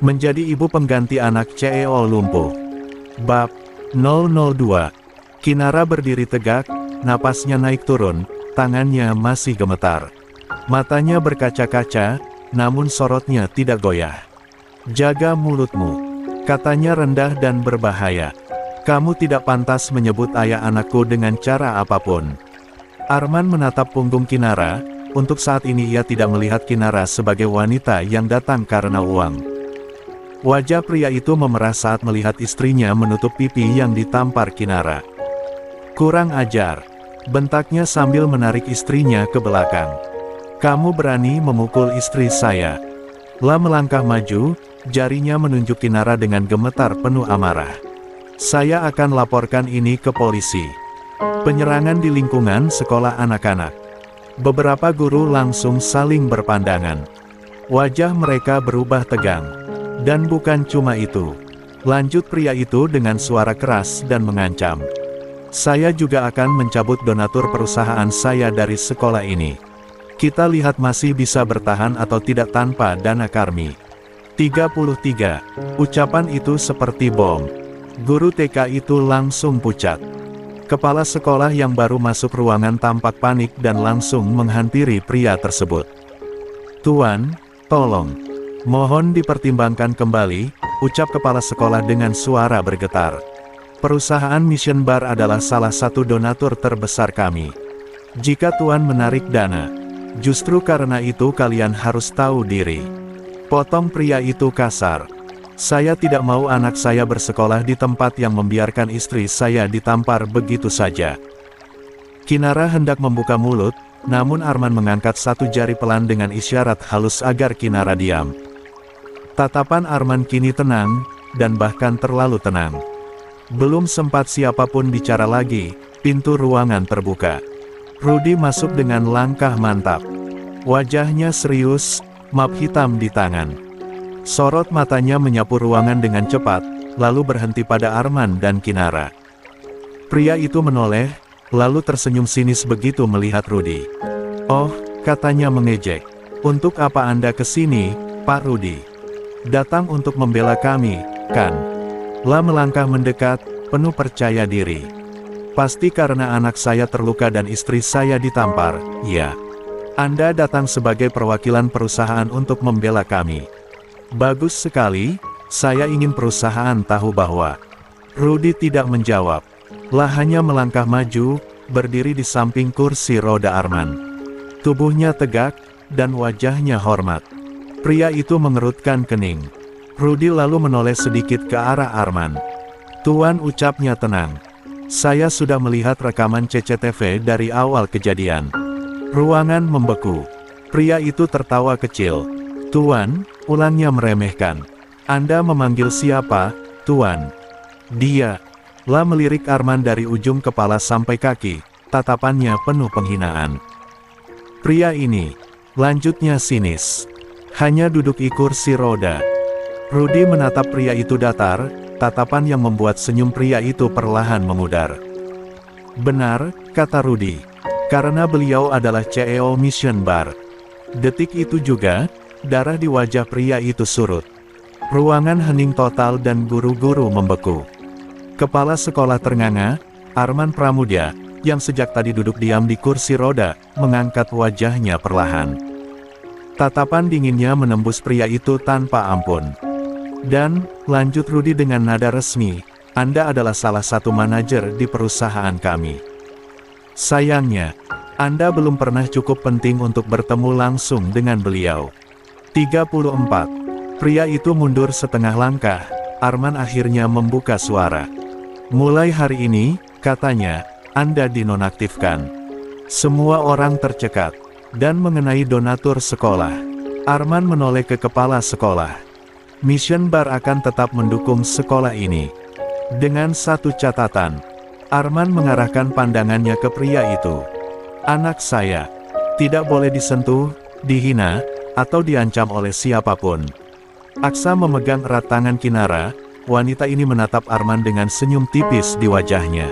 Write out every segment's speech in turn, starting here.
Menjadi ibu pengganti anak CEO lumpuh. Bab 002. Kinara berdiri tegak, napasnya naik turun, tangannya masih gemetar. Matanya berkaca-kaca, namun sorotnya tidak goyah. "Jaga mulutmu," katanya rendah dan berbahaya. "Kamu tidak pantas menyebut ayah anakku dengan cara apapun." Arman menatap punggung Kinara. Untuk saat ini ia tidak melihat Kinara sebagai wanita yang datang karena uang. Wajah pria itu memerah saat melihat istrinya menutup pipi yang ditampar Kinara. "Kurang ajar," bentaknya sambil menarik istrinya ke belakang. "Kamu berani memukul istri saya?" La melangkah maju, jarinya menunjuk Kinara dengan gemetar penuh amarah. "Saya akan laporkan ini ke polisi." Penyerangan di lingkungan sekolah anak-anak. Beberapa guru langsung saling berpandangan. Wajah mereka berubah tegang. "Dan bukan cuma itu," lanjut pria itu dengan suara keras dan mengancam. "Saya juga akan mencabut donatur perusahaan saya dari sekolah ini. Kita lihat masih bisa bertahan atau tidak tanpa dana Karmi." 33. Ucapan itu seperti bom. Guru TK itu langsung pucat. Kepala sekolah yang baru masuk ruangan tampak panik dan langsung menghampiri pria tersebut. "Tuan, tolong. Mohon dipertimbangkan kembali," ucap kepala sekolah dengan suara bergetar. "Perusahaan Mission Bar adalah salah satu donatur terbesar kami. Jika Tuan menarik dana, justru karena itu kalian harus tahu diri." Potong pria itu kasar. "Saya tidak mau anak saya bersekolah di tempat yang membiarkan istri saya ditampar begitu saja." Kinara hendak membuka mulut, namun Arman mengangkat satu jari pelan dengan isyarat halus agar Kinara diam. Tatapan Arman kini tenang, dan bahkan terlalu tenang. Belum sempat siapapun bicara lagi, pintu ruangan terbuka. Rudy masuk dengan langkah mantap. Wajahnya serius, map hitam di tangan. Sorot matanya menyapu ruangan dengan cepat, lalu berhenti pada Arman dan Kinara. Pria itu menoleh, lalu tersenyum sinis begitu melihat Rudy. "Oh," katanya mengejek. "Untuk apa Anda ke sini, Pak Rudy? Datang untuk membela kami, kan?" La melangkah mendekat, penuh percaya diri. "Pasti karena anak saya terluka dan istri saya ditampar, ya. Anda datang sebagai perwakilan perusahaan untuk membela kami. Bagus sekali, saya ingin perusahaan tahu bahwa..." Rudy tidak menjawab. La hanya melangkah maju, berdiri di samping kursi roda Arman. Tubuhnya tegak, dan wajahnya hormat. Pria itu mengerutkan kening. Rudy lalu menoleh sedikit ke arah Arman. "Tuan," ucapnya tenang. "Saya sudah melihat rekaman CCTV dari awal kejadian." Ruangan membeku. Pria itu tertawa kecil. "Tuan," ulangnya meremehkan. "Anda memanggil siapa, Tuan?" "Dia." La melirik Arman dari ujung kepala sampai kaki, tatapannya penuh penghinaan. "Pria ini," lanjutnya sinis, "hanya duduk di kursi roda." Rudy menatap pria itu datar, tatapan yang membuat senyum pria itu perlahan memudar. "Benar," kata Rudy. "Karena beliau adalah CEO Mission Bar." Detik itu juga, darah di wajah pria itu surut. Ruangan hening total dan guru-guru membeku. Kepala sekolah ternganga, Arman Pramudia, yang sejak tadi duduk diam di kursi roda, mengangkat wajahnya perlahan. Tatapan dinginnya menembus pria itu tanpa ampun. "Dan," lanjut Rudy dengan nada resmi, "Anda adalah salah satu manajer di perusahaan kami. Sayangnya, Anda belum pernah cukup penting untuk bertemu langsung dengan beliau." 34. Pria itu mundur setengah langkah. Arman akhirnya membuka suara. "Mulai hari ini," katanya, "Anda dinonaktifkan." Semua orang tercekat. "Dan mengenai donatur sekolah," Arman menoleh ke kepala sekolah. "Mission Bar akan tetap mendukung sekolah ini. Dengan satu catatan." Arman mengarahkan pandangannya ke pria itu. "Anak saya tidak boleh disentuh, dihina, atau diancam oleh siapapun." Aksa memegang erat tangan Kinara. Wanita ini menatap Arman dengan senyum tipis di wajahnya.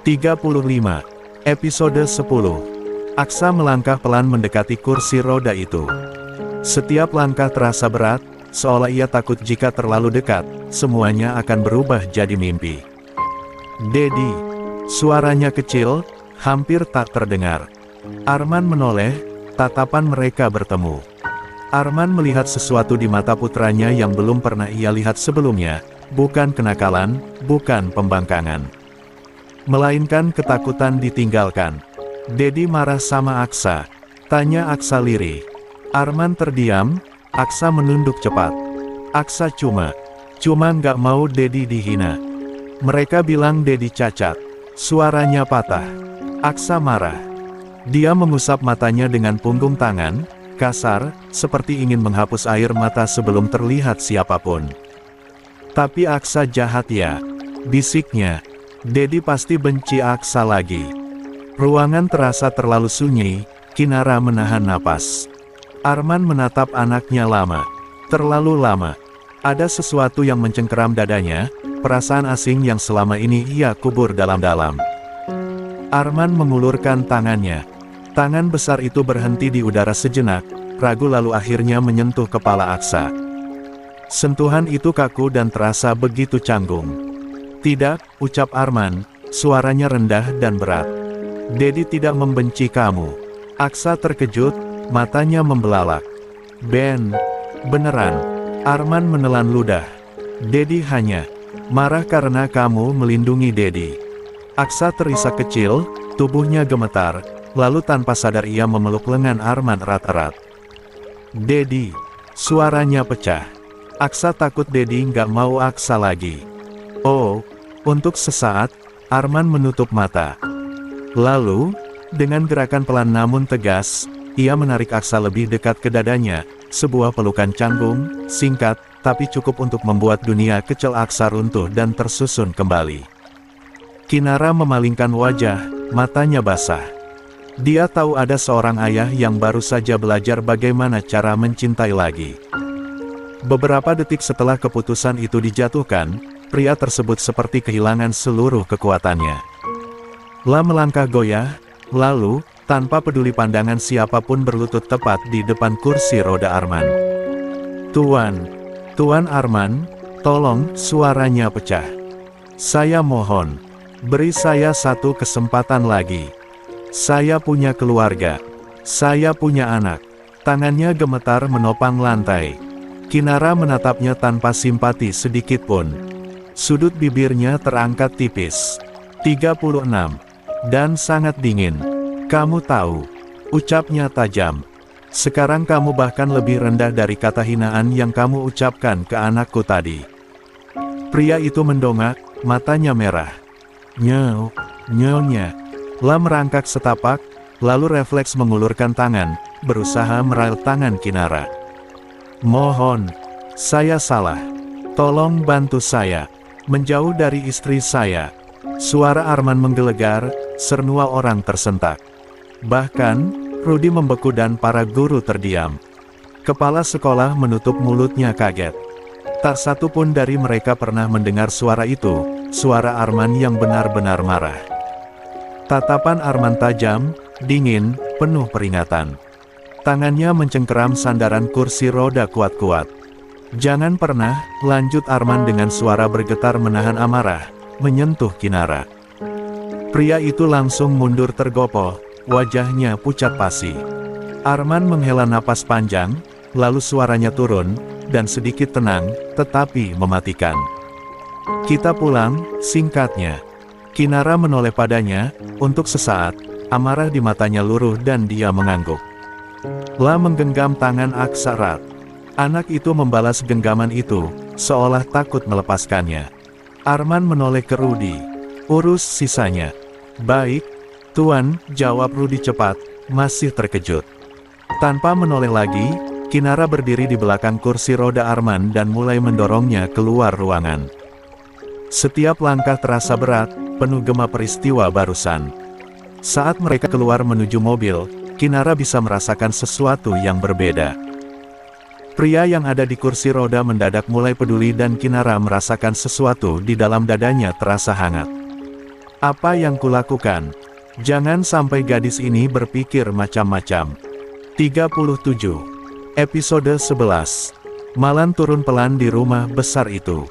35. Episode 10. Aksa melangkah pelan mendekati kursi roda itu. Setiap langkah terasa berat, seolah ia takut jika terlalu dekat, semuanya akan berubah jadi mimpi. "Dedi," suaranya kecil, hampir tak terdengar. Arman menoleh, tatapan mereka bertemu. Arman melihat sesuatu di mata putranya yang belum pernah ia lihat sebelumnya, bukan kenakalan, bukan pembangkangan, melainkan ketakutan ditinggalkan. "Dedi marah sama Aksa?" tanya Aksa lirih. Arman terdiam, Aksa menunduk cepat. "Aksa cuma nggak mau Dedi dihina. Mereka bilang Dedi cacat." Suaranya patah. Aksa marah. Dia mengusap matanya dengan punggung tangan, kasar, seperti ingin menghapus air mata sebelum terlihat siapapun. "Tapi Aksa jahat ya," bisiknya. "Dedi pasti benci Aksa lagi." Ruangan terasa terlalu sunyi, Kinara menahan napas. Arman menatap anaknya lama. Terlalu lama. Ada sesuatu yang mencengkeram dadanya, perasaan asing yang selama ini ia kubur dalam-dalam. Arman mengulurkan tangannya. Tangan besar itu berhenti di udara sejenak, ragu lalu akhirnya menyentuh kepala Aksa. Sentuhan itu kaku dan terasa begitu canggung. "Tidak," ucap Arman, suaranya rendah dan berat. "Dedi tidak membenci kamu." Aksa terkejut, matanya membelalak. "Ben, beneran?" Arman menelan ludah. "Dedi hanya marah karena kamu melindungi Dedi." Aksa terisak kecil, tubuhnya gemetar, lalu tanpa sadar ia memeluk lengan Arman erat-erat. "Dedi," suaranya pecah. Aksa takut Dedi nggak mau Aksa lagi. Oh, untuk sesaat, Arman menutup mata. Lalu, dengan gerakan pelan namun tegas, ia menarik Aksa lebih dekat ke dadanya, sebuah pelukan canggung, singkat, tapi cukup untuk membuat dunia kecil Aksa runtuh dan tersusun kembali. Kinara memalingkan wajah, matanya basah. Dia tahu ada seorang ayah yang baru saja belajar bagaimana cara mencintai lagi. Beberapa detik setelah keputusan itu dijatuhkan, pria tersebut seperti kehilangan seluruh kekuatannya. La melangkah goyah, lalu, tanpa peduli pandangan siapapun berlutut tepat di depan kursi roda Arman. Tuan Arman, tolong," suaranya pecah. "Saya mohon, beri saya satu kesempatan lagi. Saya punya keluarga. Saya punya anak." Tangannya gemetar menopang lantai. Kinara menatapnya tanpa simpati sedikit pun. Sudut bibirnya terangkat tipis. 36. "Dan sangat dingin. Kamu tahu," ucapnya tajam. "Sekarang kamu bahkan lebih rendah dari kata hinaan yang kamu ucapkan ke anakku tadi." Pria itu mendongak, matanya merah. Nyonya. La merangkak setapak, lalu refleks mengulurkan tangan, berusaha meraih tangan Kinara. "Mohon, saya salah. Tolong bantu saya menjauh dari istri saya." Suara Arman menggelegar, semua orang tersentak. Bahkan, Rudi membeku dan para guru terdiam. Kepala sekolah menutup mulutnya kaget. Tak satu pun dari mereka pernah mendengar suara itu, suara Arman yang benar-benar marah. Tatapan Arman tajam, dingin, penuh peringatan. Tangannya mencengkeram sandaran kursi roda kuat-kuat. "Jangan pernah," lanjut Arman dengan suara bergetar menahan amarah, menyentuh Kinara. Pria itu langsung mundur tergopoh, wajahnya pucat pasi. Arman menghela napas panjang, lalu suaranya turun, dan sedikit tenang, tetapi mematikan. "Kita pulang," singkatnya. Kinara menoleh padanya, untuk sesaat, amarah di matanya luruh dan dia mengangguk. La menggenggam tangan Aksa erat. Anak itu membalas genggaman itu, seolah takut melepaskannya. Arman menoleh ke Rudi. "Urus sisanya." "Baik, Tuan," jawab Rudi cepat, masih terkejut. Tanpa menoleh lagi, Kinara berdiri di belakang kursi roda Arman dan mulai mendorongnya keluar ruangan. Setiap langkah terasa berat, penuh gema peristiwa barusan. Saat mereka keluar menuju mobil, Kinara bisa merasakan sesuatu yang berbeda. Pria yang ada di kursi roda mendadak mulai peduli dan Kinara merasakan sesuatu di dalam dadanya terasa hangat. "Apa yang kulakukan? Jangan sampai gadis ini berpikir macam-macam." 37. Episode 11. Malan turun pelan di rumah besar itu.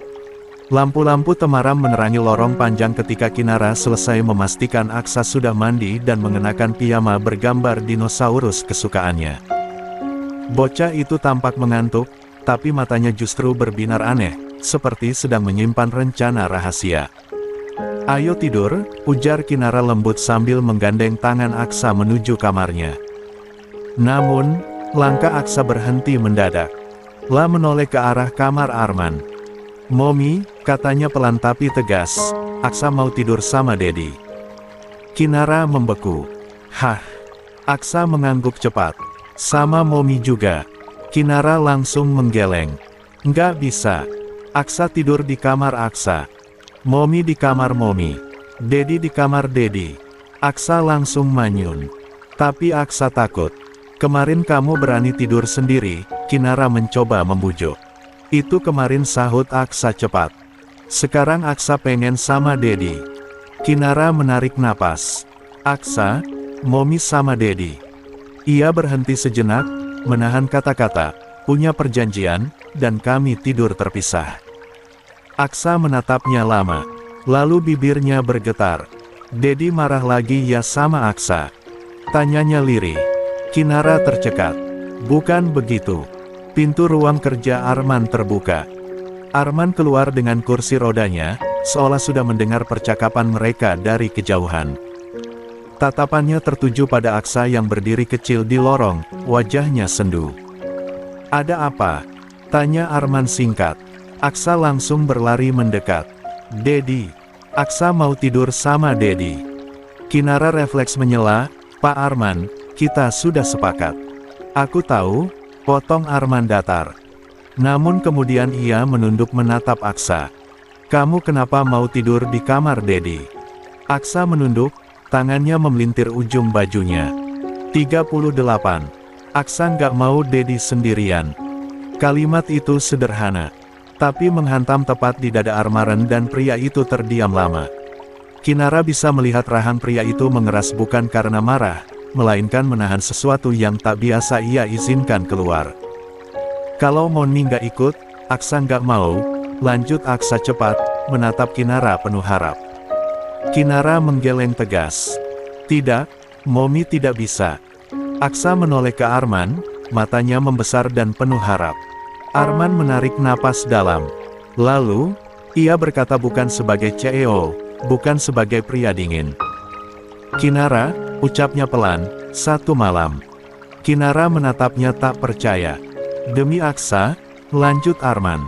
Lampu-lampu temaram menerangi lorong panjang ketika Kinara selesai memastikan Aksa sudah mandi dan mengenakan piyama bergambar dinosaurus kesukaannya. Bocah itu tampak mengantuk, tapi matanya justru berbinar aneh, seperti sedang menyimpan rencana rahasia. "Ayo tidur," ujar Kinara lembut sambil menggandeng tangan Aksa menuju kamarnya. Namun, langkah Aksa berhenti mendadak. La menoleh ke arah kamar Arman. "Momi," katanya pelan tapi tegas, "Aksa mau tidur sama Dedi." Kinara membeku. "Hah?" Aksa mengangguk cepat. "Sama Momi juga." Kinara langsung menggeleng. "Nggak bisa. Aksa tidur di kamar Aksa. Momi di kamar Momi. Dedi di kamar Dedi." Aksa langsung manyun. "Tapi Aksa takut. Kemarin kamu berani tidur sendiri." Kinara mencoba membujuk. "Itu kemarin," sahut Aksa cepat. "Sekarang Aksa pengen sama Dedi." Kinara menarik napas. "Aksa, Momi sama Dedi." Ia berhenti sejenak, menahan kata-kata, "Punya perjanjian, dan kami tidur terpisah." Aksa menatapnya lama. Lalu bibirnya bergetar. "Dedi marah lagi ya sama Aksa?" tanyanya lirih. Kinara tercekat. "Bukan begitu." Pintu ruang kerja Arman terbuka. Arman keluar dengan kursi rodanya, seolah sudah mendengar percakapan mereka dari kejauhan. Tatapannya tertuju pada Aksa yang berdiri kecil di lorong, wajahnya sendu. "Ada apa?" tanya Arman singkat. Aksa langsung berlari mendekat. "Dedi. Aksa mau tidur sama Dedi." Kinara refleks menyela, "Pak Arman, kita sudah sepakat." "Aku tahu," potong Arman datar. Namun kemudian ia menunduk menatap Aksa. "Kamu kenapa mau tidur di kamar Dedi?" Aksa menunduk, tangannya memelintir ujung bajunya. 38. Aksa nggak mau Dedi sendirian. Kalimat itu sederhana, tapi menghantam tepat di dada Arman dan pria itu terdiam lama. Kinara bisa melihat rahang pria itu mengeras bukan karena marah, melainkan menahan sesuatu yang tak biasa ia izinkan keluar. "Kalau Moni nggak ikut, Aksa nggak mau," lanjut Aksa cepat, menatap Kinara penuh harap. Kinara menggeleng tegas. "Tidak, Momi tidak bisa." Aksa menoleh ke Arman, matanya membesar dan penuh harap. Arman menarik napas dalam. Lalu, ia berkata bukan sebagai CEO, bukan sebagai pria dingin. "Kinara," ucapnya pelan, "satu malam." Kinara menatapnya tak percaya. "Demi Aksa," lanjut Arman.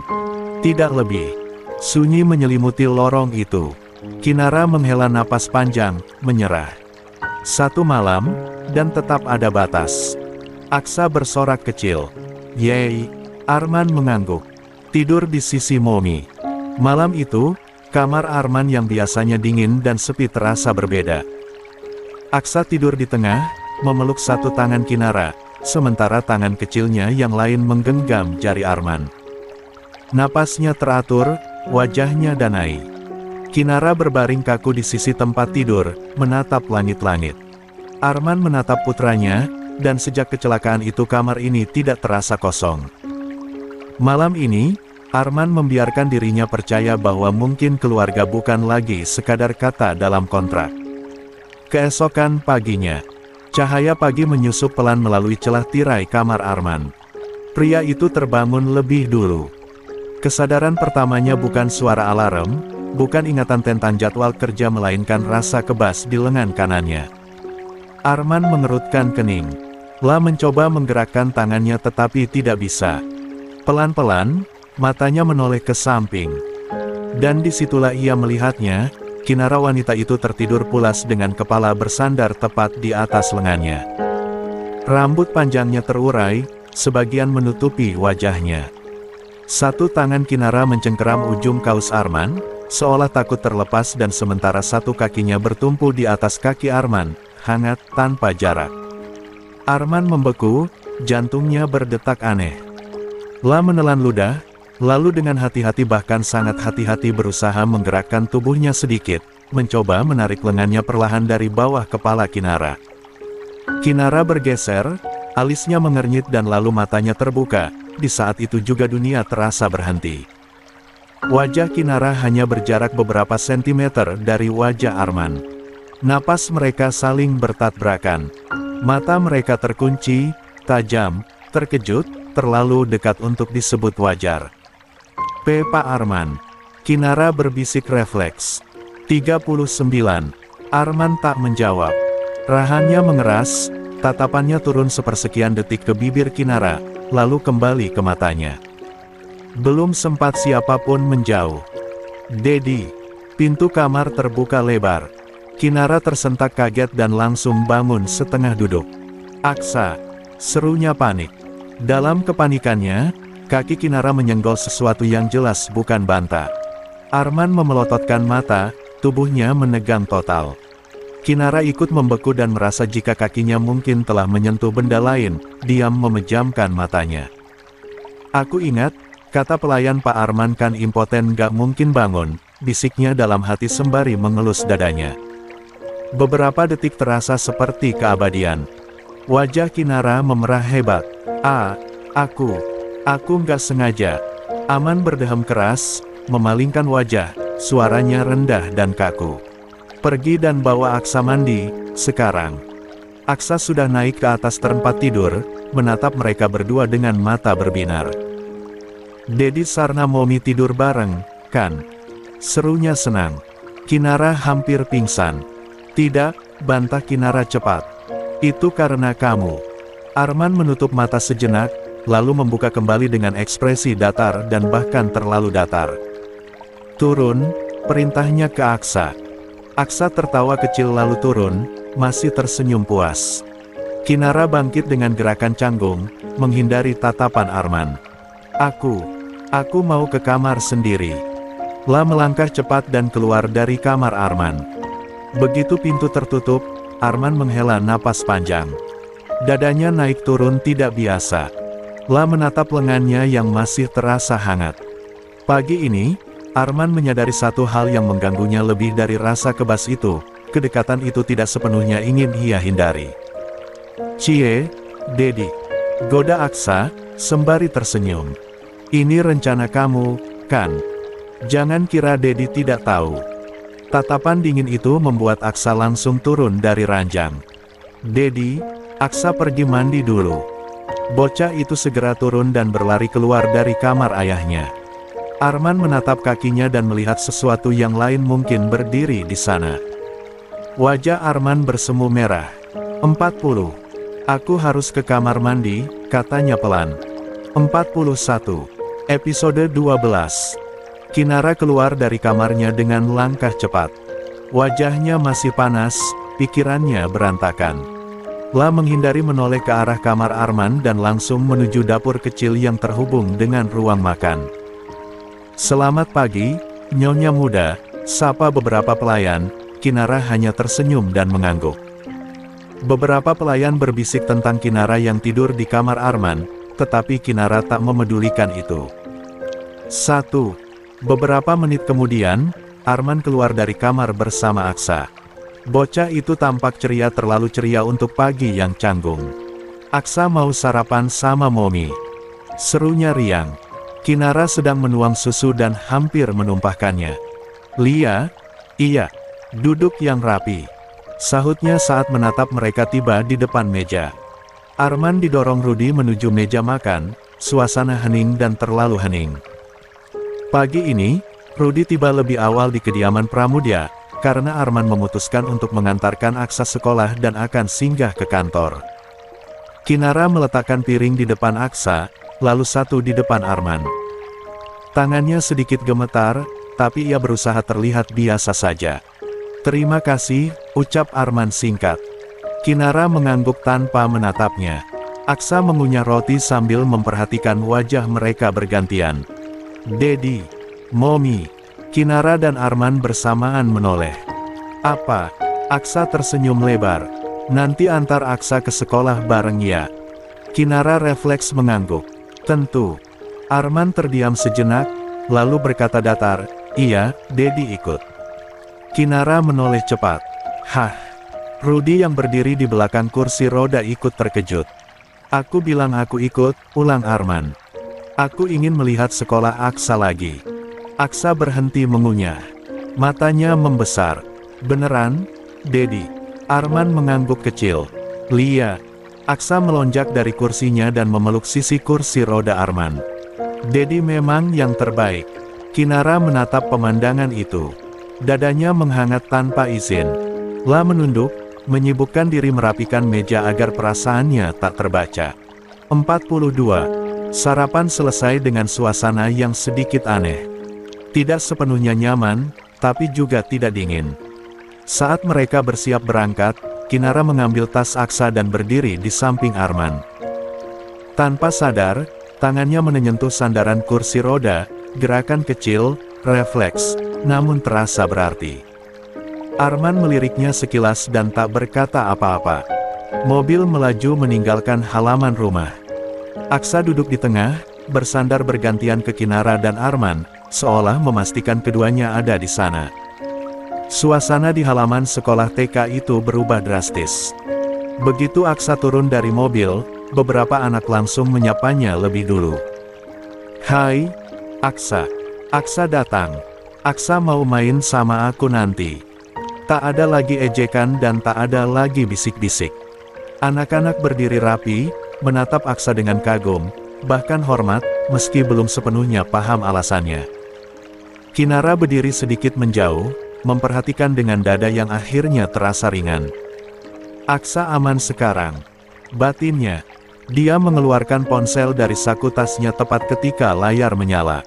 "Tidak lebih." Sunyi menyelimuti lorong itu. Kinara menghela napas panjang, menyerah. "Satu malam, dan tetap ada batas." Aksa bersorak kecil. "Yeay." Arman mengangguk. Tidur di sisi Momi. Malam itu, kamar Arman yang biasanya dingin dan sepi terasa berbeda. Aksa tidur di tengah, memeluk satu tangan Kinara, sementara tangan kecilnya yang lain menggenggam jari Arman. Napasnya teratur, wajahnya danai. Kinara berbaring kaku di sisi tempat tidur, menatap langit-langit. Arman menatap putranya, dan sejak kecelakaan itu kamar ini tidak terasa kosong. Malam ini, Arman membiarkan dirinya percaya bahwa mungkin keluarga bukan lagi sekadar kata dalam kontrak. Keesokan paginya, cahaya pagi menyusup pelan melalui celah tirai kamar Arman. Pria itu terbangun lebih dulu. Kesadaran pertamanya bukan suara alarm, bukan ingatan tentang jadwal kerja melainkan rasa kebas di lengan kanannya. Arman mengerutkan kening. La mencoba menggerakkan tangannya tetapi tidak bisa. Pelan-pelan, matanya menoleh ke samping. Dan disitulah ia melihatnya, Kinara wanita itu tertidur pulas dengan kepala bersandar tepat di atas lengannya. Rambut panjangnya terurai, sebagian menutupi wajahnya. Satu tangan Kinara mencengkeram ujung kaus Arman, seolah takut terlepas dan sementara satu kakinya bertumpu di atas kaki Arman, hangat tanpa jarak. Arman membeku, jantungnya berdetak aneh. La menelan ludah, lalu dengan hati-hati bahkan sangat hati-hati berusaha menggerakkan tubuhnya sedikit, mencoba menarik lengannya perlahan dari bawah kepala Kinara. Kinara bergeser, alisnya mengernyit dan lalu matanya terbuka, di saat itu juga dunia terasa berhenti. Wajah Kinara hanya berjarak beberapa sentimeter dari wajah Arman. Napas mereka saling bertabrakan. Mata mereka terkunci, tajam, terkejut, terlalu dekat untuk disebut wajar. Pak Arman. Kinara berbisik refleks. 39. Arman tak menjawab. Rahangnya mengeras, tatapannya turun sepersekian detik ke bibir Kinara, lalu kembali ke matanya. Belum sempat siapapun menjauh. Dedi. Pintu kamar terbuka lebar. Kinara tersentak kaget dan langsung bangun setengah duduk. Aksa. Serunya panik. Dalam kepanikannya, kaki Kinara menyenggol sesuatu yang jelas bukan banta. Arman memelototkan mata, tubuhnya menegang total. Kinara ikut membeku dan merasa jika kakinya mungkin telah menyentuh benda lain, diam memejamkan matanya. Aku ingat, kata pelayan Pak Arman kan impoten gak mungkin bangun, bisiknya dalam hati sembari mengelus dadanya. Beberapa detik terasa seperti keabadian. Wajah Kinara memerah hebat. Aku nggak sengaja. Arman berdehem keras, memalingkan wajah, suaranya rendah dan kaku. Pergi dan bawa Aksa mandi, sekarang. Aksa sudah naik ke atas tempat tidur, menatap mereka berdua dengan mata berbinar. Dedi sarna Momi tidur bareng, kan? Serunya senang. Kinara hampir pingsan. Tidak, bantah Kinara cepat. Itu karena kamu. Arman menutup mata sejenak, lalu membuka kembali dengan ekspresi datar dan bahkan terlalu datar. Turun, perintahnya ke Aksa. Aksa tertawa kecil lalu turun, masih tersenyum puas. Kinara bangkit dengan gerakan canggung, menghindari tatapan Arman. Aku mau ke kamar sendiri. La melangkah cepat dan keluar dari kamar Arman. Begitu pintu tertutup, Arman menghela napas panjang. Dadanya naik turun tidak biasa. La menatap lengannya yang masih terasa hangat. Pagi ini, Arman menyadari satu hal yang mengganggunya lebih dari rasa kebas itu. Kedekatan itu tidak sepenuhnya ingin ia hindari. Cie, Dedi. Goda Aksa, sembari tersenyum. Ini rencana kamu, kan? Jangan kira Dedi tidak tahu. Tatapan dingin itu membuat Aksa langsung turun dari ranjang. Dedi, Aksa pergi mandi dulu. Bocah itu segera turun dan berlari keluar dari kamar ayahnya. Arman menatap kakinya dan melihat sesuatu yang lain mungkin berdiri di sana. Wajah Arman bersemu merah. 40. Aku harus ke kamar mandi, katanya pelan. 41. Episode 12. Kinara keluar dari kamarnya dengan langkah cepat. Wajahnya masih panas, pikirannya berantakan. La menghindari menoleh ke arah kamar Arman dan langsung menuju dapur kecil yang terhubung dengan ruang makan. Selamat pagi, Nyonya Muda, sapa beberapa pelayan. Kinara hanya tersenyum dan mengangguk. Beberapa pelayan berbisik tentang Kinara yang tidur di kamar Arman, tetapi Kinara tak memedulikan itu. 1. Beberapa menit kemudian, Arman keluar dari kamar bersama Aksa. Bocah itu tampak ceria, terlalu ceria untuk pagi yang canggung. Aksa mau sarapan sama Momi. Serunya riang. Kinara sedang menuang susu dan hampir menumpahkannya. Lia, iya, duduk yang rapi. Sahutnya saat menatap mereka tiba di depan meja. Arman didorong Rudi menuju meja makan, suasana hening dan terlalu hening. Pagi ini, Rudi tiba lebih awal di kediaman Pramudia, karena Arman memutuskan untuk mengantarkan Aksa sekolah dan akan singgah ke kantor. Kinara meletakkan piring di depan Aksa, lalu satu di depan Arman. Tangannya sedikit gemetar, tapi ia berusaha terlihat biasa saja. Terima kasih, ucap Arman singkat. Kinara mengangguk tanpa menatapnya. Aksa mengunyah roti sambil memperhatikan wajah mereka bergantian. Dedi, Momi, Kinara dan Arman bersamaan menoleh. Apa? Aksa tersenyum lebar. Nanti antar Aksa ke sekolah bareng ya. Kinara refleks mengangguk. Tentu. Arman terdiam sejenak, lalu berkata datar, iya, Dedi ikut. Kinara menoleh cepat. Hah? Rudi yang berdiri di belakang kursi roda ikut terkejut. Aku bilang aku ikut, ulang Arman. Aku ingin melihat sekolah Aksa lagi. Aksa berhenti mengunyah. Matanya membesar. Beneran, Dedi? Arman mengangguk kecil. Lia. Aksa melonjak dari kursinya dan memeluk sisi kursi roda Arman. Dedi memang yang terbaik. Kinara menatap pemandangan itu. Dadanya menghangat tanpa izin. La menunduk, menyibukkan diri merapikan meja agar perasaannya tak terbaca. 42. Sarapan selesai dengan suasana yang sedikit aneh. Tidak sepenuhnya nyaman, tapi juga tidak dingin. Saat mereka bersiap berangkat, Kinara mengambil tas Aksa dan berdiri di samping Arman. Tanpa sadar, tangannya menyentuh sandaran kursi roda, gerakan kecil, refleks, namun terasa berarti. Arman meliriknya sekilas dan tak berkata apa-apa. Mobil melaju meninggalkan halaman rumah. Aksa duduk di tengah, bersandar bergantian ke Kinara dan Arman, seolah memastikan keduanya ada di sana. Suasana di halaman sekolah TK itu berubah drastis. Begitu Aksa turun dari mobil, beberapa anak langsung menyapanya lebih dulu. Hai, Aksa. Aksa datang. Aksa mau main sama aku nanti. Tak ada lagi ejekan dan tak ada lagi bisik-bisik. Anak-anak berdiri rapi, menatap Aksa dengan kagum, bahkan hormat, meski belum sepenuhnya paham alasannya. Kinara berdiri sedikit menjauh, memperhatikan dengan dada yang akhirnya terasa ringan. Aksa aman sekarang. Batinnya. Dia mengeluarkan ponsel dari saku tasnya tepat ketika layar menyala.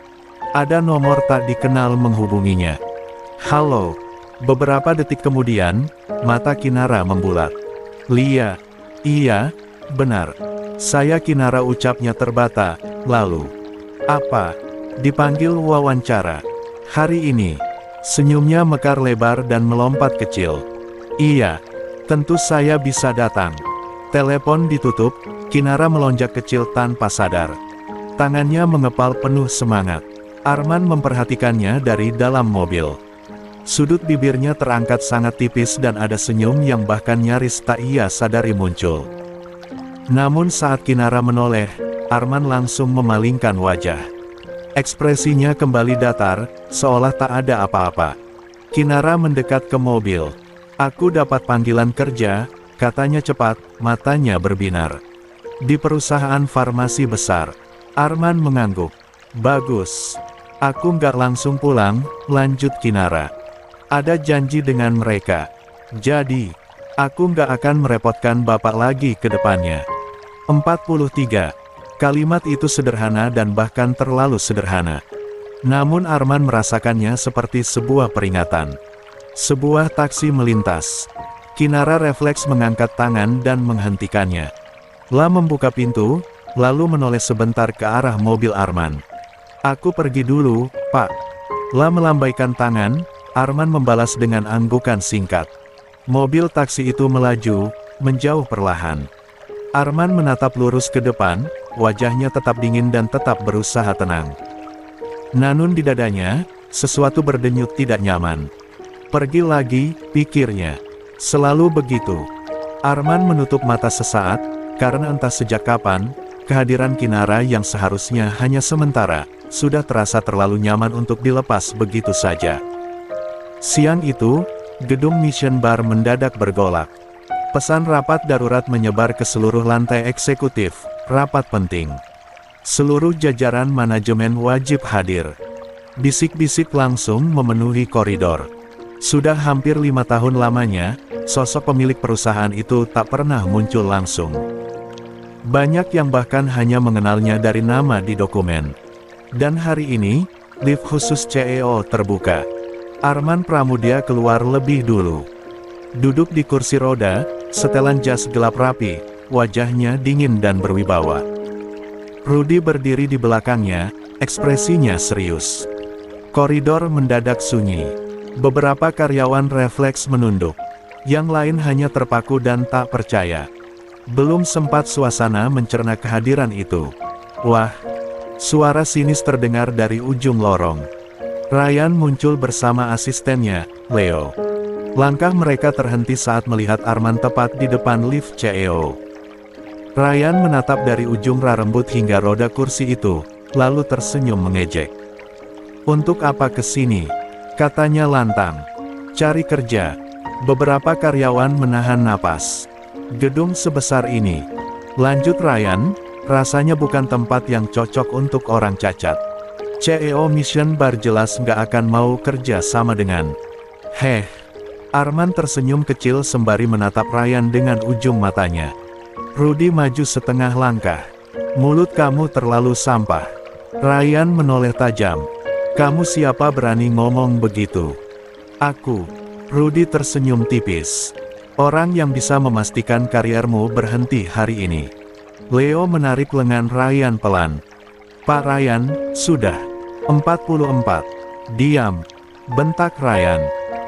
Ada nomor tak dikenal menghubunginya. Halo. Beberapa detik kemudian, mata Kinara membulat. Lia. Iya, benar. Saya Kinara, ucapnya terbata, lalu. Apa? Dipanggil wawancara. Hari ini. Senyumnya mekar lebar dan melompat kecil. Iya. Tentu saya bisa datang. Telepon ditutup, Kinara melonjak kecil tanpa sadar. Tangannya mengepal penuh semangat. Arman memperhatikannya dari dalam mobil. Sudut bibirnya terangkat sangat tipis dan ada senyum yang bahkan nyaris tak ia sadari muncul. Namun saat Kinara menoleh, Arman langsung memalingkan wajah. Ekspresinya kembali datar, seolah tak ada apa-apa. Kinara mendekat ke mobil. Aku dapat panggilan kerja, katanya cepat, matanya berbinar. Di perusahaan farmasi besar. Arman mengangguk. Bagus. Aku nggak langsung pulang, lanjut Kinara. Ada janji dengan mereka. Jadi, aku nggak akan merepotkan Bapak lagi ke depannya. 43. Kalimat itu sederhana dan bahkan terlalu sederhana. Namun Arman merasakannya seperti sebuah peringatan. Sebuah taksi melintas. Kinara refleks mengangkat tangan dan menghentikannya. La membuka pintu, lalu menoleh sebentar ke arah mobil Arman. Aku pergi dulu, Pak. La melambaikan tangan, Arman membalas dengan anggukan singkat. Mobil taksi itu melaju, menjauh perlahan. Arman menatap lurus ke depan, wajahnya tetap dingin dan tetap berusaha tenang. Namun di dadanya, sesuatu berdenyut tidak nyaman. Pergi lagi, pikirnya. Selalu begitu. Arman menutup mata sesaat, karena entah sejak kapan, kehadiran Kinara yang seharusnya hanya sementara, sudah terasa terlalu nyaman untuk dilepas begitu saja. Siang itu, gedung Mission Bar mendadak bergolak. Pesan rapat darurat menyebar ke seluruh lantai eksekutif, rapat penting. Seluruh jajaran manajemen wajib hadir. Bisik-bisik langsung memenuhi koridor. Sudah hampir 5 tahun lamanya, sosok pemilik perusahaan itu tak pernah muncul langsung. Banyak yang bahkan hanya mengenalnya dari nama di dokumen. Dan hari ini, lift khusus CEO terbuka. Arman Pramudia keluar lebih dulu. Duduk di kursi roda, setelan jas gelap rapi, wajahnya dingin dan berwibawa. Rudy berdiri di belakangnya, ekspresinya serius. Koridor mendadak sunyi. Beberapa karyawan refleks menunduk. Yang lain hanya terpaku dan tak percaya. Belum sempat suasana mencerna kehadiran itu. Wah! Suara sinis terdengar dari ujung lorong. Ryan muncul bersama asistennya, Leo. Langkah mereka terhenti saat melihat Arman tepat di depan lift CEO. Ryan menatap dari ujung rambut hingga roda kursi itu, lalu tersenyum mengejek. "Untuk apa kesini?" katanya lantang. "Cari kerja." Beberapa karyawan menahan napas. "Gedung sebesar ini," lanjut Ryan, "rasanya bukan tempat yang cocok untuk orang cacat. CEO Mission Bar jelas nggak akan mau kerja sama dengan..." "Heh." Arman tersenyum kecil sembari menatap Ryan dengan ujung matanya. Rudy maju setengah langkah. "Mulut kamu terlalu sampah." Ryan menoleh tajam. "Kamu siapa berani ngomong begitu?" "Aku." Rudy tersenyum tipis. "Orang yang bisa memastikan kariermu berhenti hari ini." Leo menarik lengan Ryan pelan. "Pak Ryan, sudah." 44. "Diam," bentak Ryan.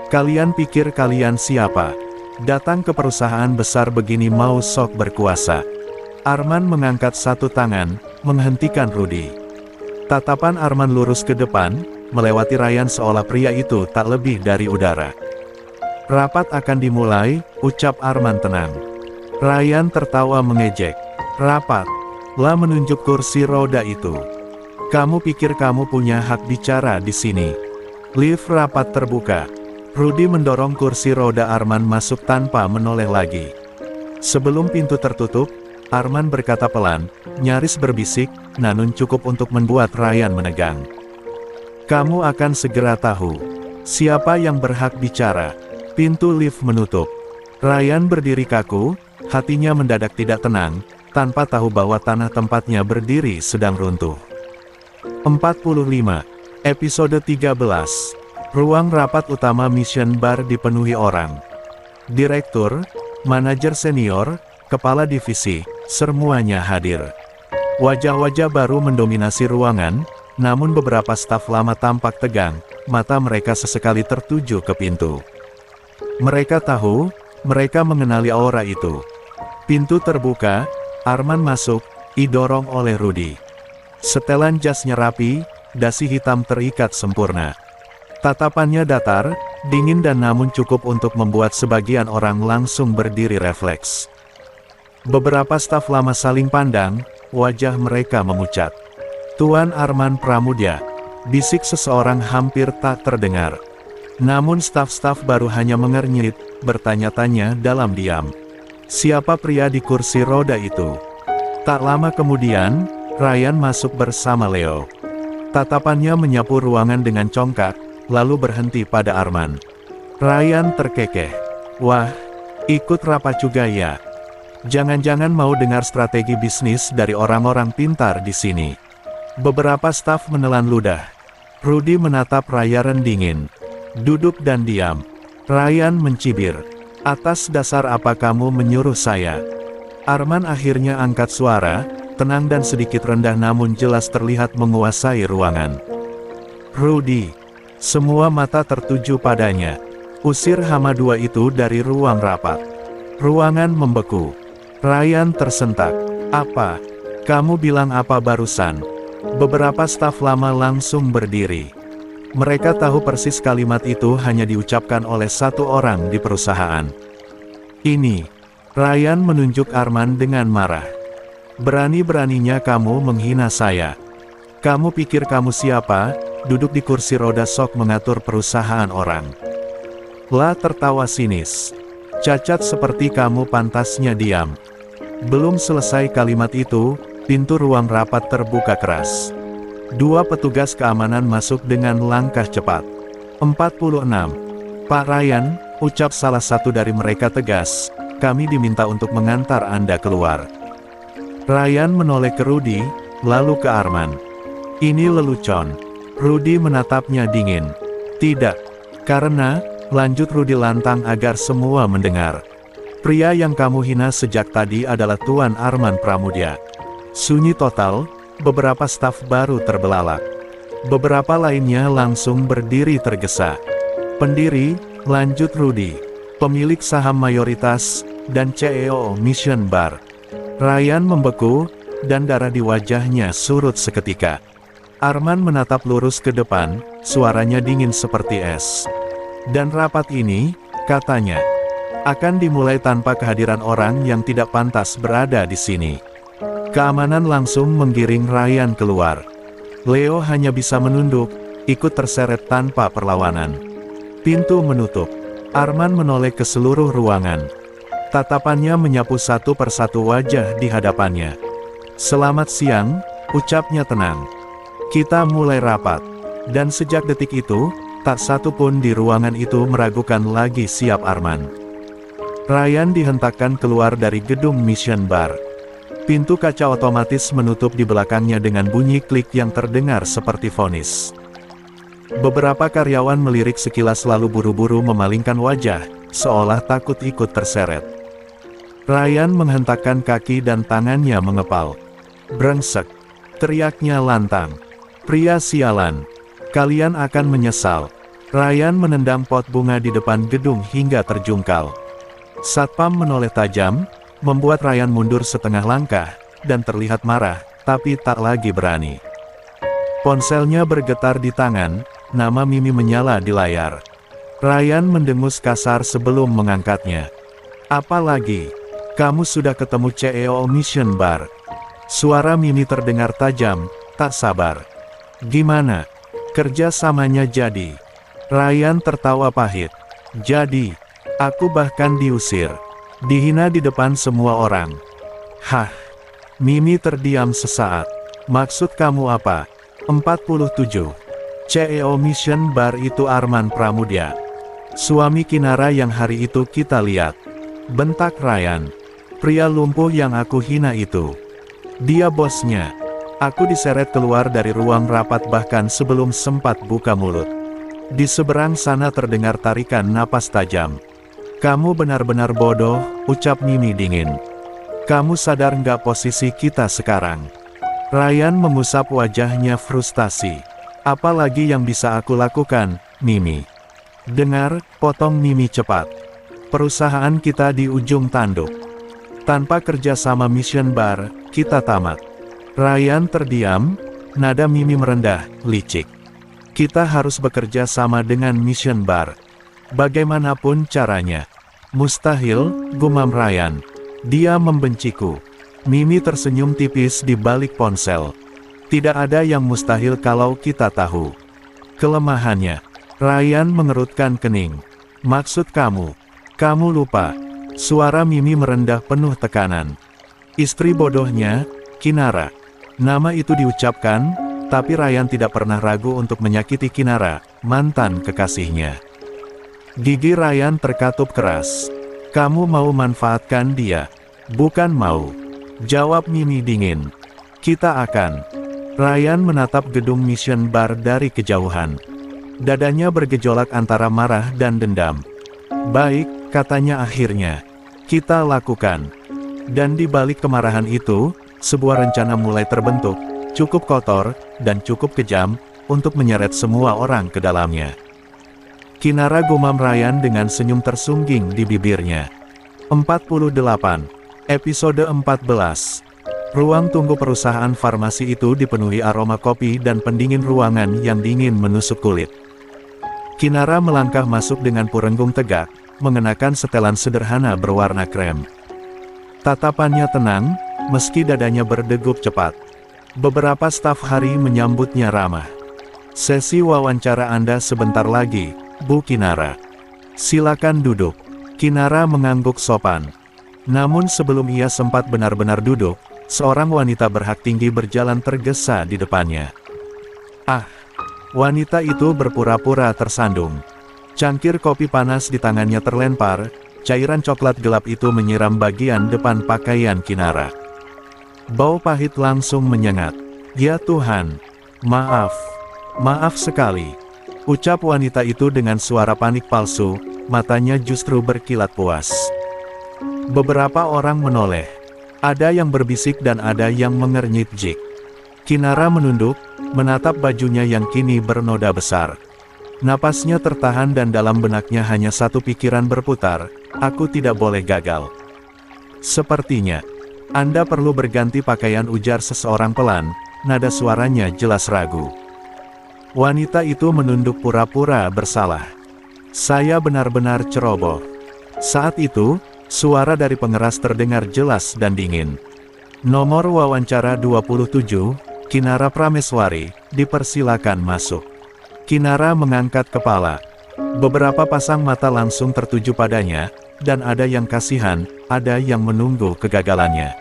"Kalian pikir kalian siapa? Datang ke perusahaan besar begini mau sok berkuasa?" Arman mengangkat satu tangan, menghentikan Rudy. Tatapan Arman lurus ke depan, melewati Ryan seolah pria itu tak lebih dari udara. "Rapat akan dimulai," ucap Arman tenang. Ryan tertawa mengejek. "Rapat?" Lah menunjuk kursi roda itu. "Kamu pikir kamu punya hak bicara di sini?" Lift rapat terbuka. Rudy mendorong kursi roda Arman masuk tanpa menoleh lagi. Sebelum pintu tertutup, Arman berkata pelan, nyaris berbisik, namun cukup untuk membuat Ryan menegang. "Kamu akan segera tahu siapa yang berhak bicara." Pintu lift menutup. Ryan berdiri kaku, hatinya mendadak tidak tenang, tanpa tahu bahwa tanah tempatnya berdiri sedang runtuh. 45. Episode 13. Ruang rapat utama Mission Bar dipenuhi orang. Direktur, manajer senior, kepala divisi, semuanya hadir. Wajah-wajah baru mendominasi ruangan, namun beberapa staf lama tampak tegang, mata mereka sesekali tertuju ke pintu. Mereka tahu, mereka mengenali aura itu. Pintu terbuka, Arman masuk, didorong oleh Rudy. Setelan jasnya rapi, dasi hitam terikat sempurna. Tatapannya datar, dingin dan namun cukup untuk membuat sebagian orang langsung berdiri refleks. Beberapa staf lama saling pandang, wajah mereka memucat. "Tuan Arman Pramudya," bisik seseorang hampir tak terdengar. Namun staf-staf baru hanya mengernyit, bertanya-tanya dalam diam. Siapa pria di kursi roda itu? Tak lama kemudian, Ryan masuk bersama Leo. Tatapannya menyapu ruangan dengan congkak, lalu berhenti pada Arman. Ryan terkekeh. "Wah, ikut rapat juga ya? Jangan-jangan mau dengar strategi bisnis dari orang-orang pintar di sini." Beberapa staf menelan ludah. Rudy menatap Ryan dingin. "Duduk dan diam." Ryan mencibir. "Atas dasar apa kamu menyuruh saya?" Arman akhirnya angkat suara, tenang dan sedikit rendah namun jelas terlihat menguasai ruangan. "Rudy." Semua mata tertuju padanya. "Usir hama dua itu dari ruang rapat." Ruangan membeku. Ryan tersentak. "Apa? Kamu bilang apa barusan?" Beberapa staf lama langsung berdiri. Mereka tahu persis kalimat itu hanya diucapkan oleh satu orang di perusahaan. "Ini." Ryan menunjuk Arman dengan marah. "Berani-beraninya kamu menghina saya. Kamu pikir kamu siapa, duduk di kursi roda sok mengatur perusahaan orang?" Lah tertawa sinis. "Cacat seperti kamu pantasnya diam." Belum selesai kalimat itu, pintu ruang rapat terbuka keras. Dua petugas keamanan masuk dengan langkah cepat. 46. "Pak Ryan," ucap salah satu dari mereka tegas, "kami diminta untuk mengantar Anda keluar." Ryan menoleh ke Rudy, lalu ke Arman. "Ini lelucon." Rudy menatapnya dingin. "Tidak. Karena," lanjut Rudy lantang agar semua mendengar, "pria yang kamu hina sejak tadi adalah Tuan Arman Pramudya." Sunyi total, beberapa staf baru terbelalak. Beberapa lainnya langsung berdiri tergesa. "Pendiri," lanjut Rudy, "pemilik saham mayoritas, dan CEO Mission Bar." Ryan membeku, dan darah di wajahnya surut seketika. Arman menatap lurus ke depan, suaranya dingin seperti es. "Dan rapat ini," katanya, "akan dimulai tanpa kehadiran orang yang tidak pantas berada di sini." Keamanan langsung menggiring Ryan keluar. Leo hanya bisa menunduk, ikut terseret tanpa perlawanan. Pintu menutup. Arman menoleh ke seluruh ruangan. Tatapannya menyapu satu persatu wajah di hadapannya. "Selamat siang," ucapnya tenang. "Kita mulai rapat." Dan sejak detik itu, tak satu pun di ruangan itu meragukan lagi siap Arman. Ryan dihentakkan keluar dari gedung Mission Bar. Pintu kaca otomatis menutup di belakangnya dengan bunyi klik yang terdengar seperti vonis. Beberapa karyawan melirik sekilas lalu buru-buru memalingkan wajah, seolah takut ikut terseret. Ryan menghentakkan kaki dan tangannya mengepal. "Brengsek!" teriaknya lantang. "Pria sialan! Kalian akan menyesal." Ryan menendang pot bunga di depan gedung hingga terjungkal. Satpam menoleh tajam, membuat Ryan mundur setengah langkah, dan terlihat marah, tapi tak lagi berani. Ponselnya bergetar di tangan, nama Mimi menyala di layar. Ryan mendengus kasar sebelum mengangkatnya. "Apa lagi? Kamu sudah ketemu CEO Mission Bar?" Suara Mimi terdengar tajam, tak sabar. "Gimana? Kerja samanya jadi?" Ryan tertawa pahit. "Jadi, aku bahkan diusir. Dihina di depan semua orang." "Hah?" Mimi terdiam sesaat. "Maksud kamu apa?" 47. CEO Mission Bar itu Arman Pramudia. Suami Kinara yang hari itu kita lihat. Bentak Ryan. "Pria lumpuh yang aku hina itu. Dia bosnya." Aku diseret keluar dari ruang rapat bahkan sebelum sempat buka mulut. Di seberang sana terdengar tarikan napas tajam. "Kamu benar-benar bodoh," ucap Mimi dingin. "Kamu sadar nggak posisi kita sekarang?" Ryan mengusap wajahnya frustasi. "Apa lagi yang bisa aku lakukan, Mimi?" "Dengar," potong Mimi cepat. "Perusahaan kita di ujung tanduk. Tanpa kerjasama Mission Bar, kita tamat." Ryan terdiam, nada Mimi merendah, licik. "Kita harus bekerja sama dengan Mission Bar. Bagaimanapun caranya." "Mustahil," gumam Ryan. "Dia membenciku." Mimi tersenyum tipis di balik ponsel. "Tidak ada yang mustahil kalau kita tahu kelemahannya." Ryan mengerutkan kening. "Maksud kamu? Kamu lupa." Suara Mimi merendah penuh tekanan. "Istri bodohnya, Kinara." Nama itu diucapkan, tapi Ryan tidak pernah ragu untuk menyakiti Kinara, mantan kekasihnya. Gigi Ryan terkatup keras. "Kamu mau manfaatkan dia? Bukan mau," jawab Mimi dingin. "Kita akan." Ryan menatap gedung Mission Bar dari kejauhan. Dadanya bergejolak antara marah dan dendam. "Baik," katanya akhirnya. "Kita lakukan." Dan di balik kemarahan itu, sebuah rencana mulai terbentuk, cukup kotor, dan cukup kejam, untuk menyeret semua orang ke dalamnya. Kinara, gumam Ryan dengan senyum tersungging di bibirnya. 48. Episode 14. Ruang tunggu perusahaan farmasi itu dipenuhi aroma kopi dan pendingin ruangan yang dingin menusuk kulit. Kinara melangkah masuk dengan purenggung tegak, mengenakan setelan sederhana berwarna krem. Tatapannya tenang, meski dadanya berdegup cepat. Beberapa staf hari menyambutnya ramah. "Sesi wawancara Anda sebentar lagi, Bu Kinara. Silakan duduk." Kinara mengangguk sopan. Namun sebelum ia sempat benar-benar duduk, seorang wanita berhak tinggi berjalan tergesa di depannya. "Ah!" Wanita itu berpura-pura tersandung. Cangkir kopi panas di tangannya terlempar, cairan coklat gelap itu menyiram bagian depan pakaian Kinara. Bau pahit langsung menyengat. "Ya Tuhan! Maaf. Maaf sekali," ucap wanita itu dengan suara panik palsu, matanya justru berkilat puas. Beberapa orang menoleh. Ada yang berbisik dan ada yang mengernyit-jik. Kinara menunduk, menatap bajunya yang kini bernoda besar. Napasnya tertahan dan dalam benaknya hanya satu pikiran berputar, "Aku tidak boleh gagal." "Sepertinya Anda perlu berganti pakaian," ujar seseorang pelan, nada suaranya jelas ragu. Wanita itu menunduk pura-pura bersalah. "Saya benar-benar ceroboh." Saat itu, suara dari pengeras terdengar jelas dan dingin. "Nomor wawancara 27, Kinara Prameswari, dipersilakan masuk. Kinara mengangkat kepala. Beberapa pasang mata langsung tertuju padanya, dan ada yang kasihan, ada yang menunggu kegagalannya.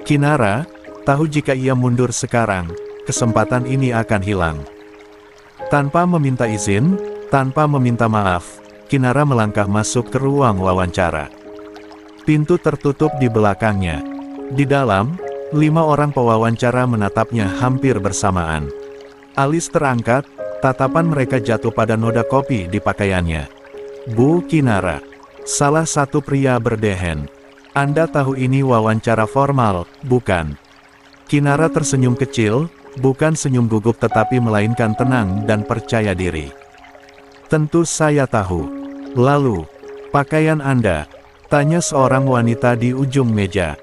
Kinara tahu jika ia mundur sekarang, kesempatan ini akan hilang. Tanpa meminta izin, tanpa meminta maaf, Kinara melangkah masuk ke ruang wawancara. Pintu tertutup di belakangnya. Di dalam, 5 orang pewawancara menatapnya hampir bersamaan. Alis terangkat, tatapan mereka jatuh pada noda kopi di pakaiannya. Bu Kinara, salah satu pria berdehen. Anda tahu ini wawancara formal, bukan? Kinara tersenyum kecil, bukan senyum gugup tetapi melainkan tenang dan percaya diri. Tentu saya tahu. Lalu, pakaian Anda? Tanya seorang wanita di ujung meja.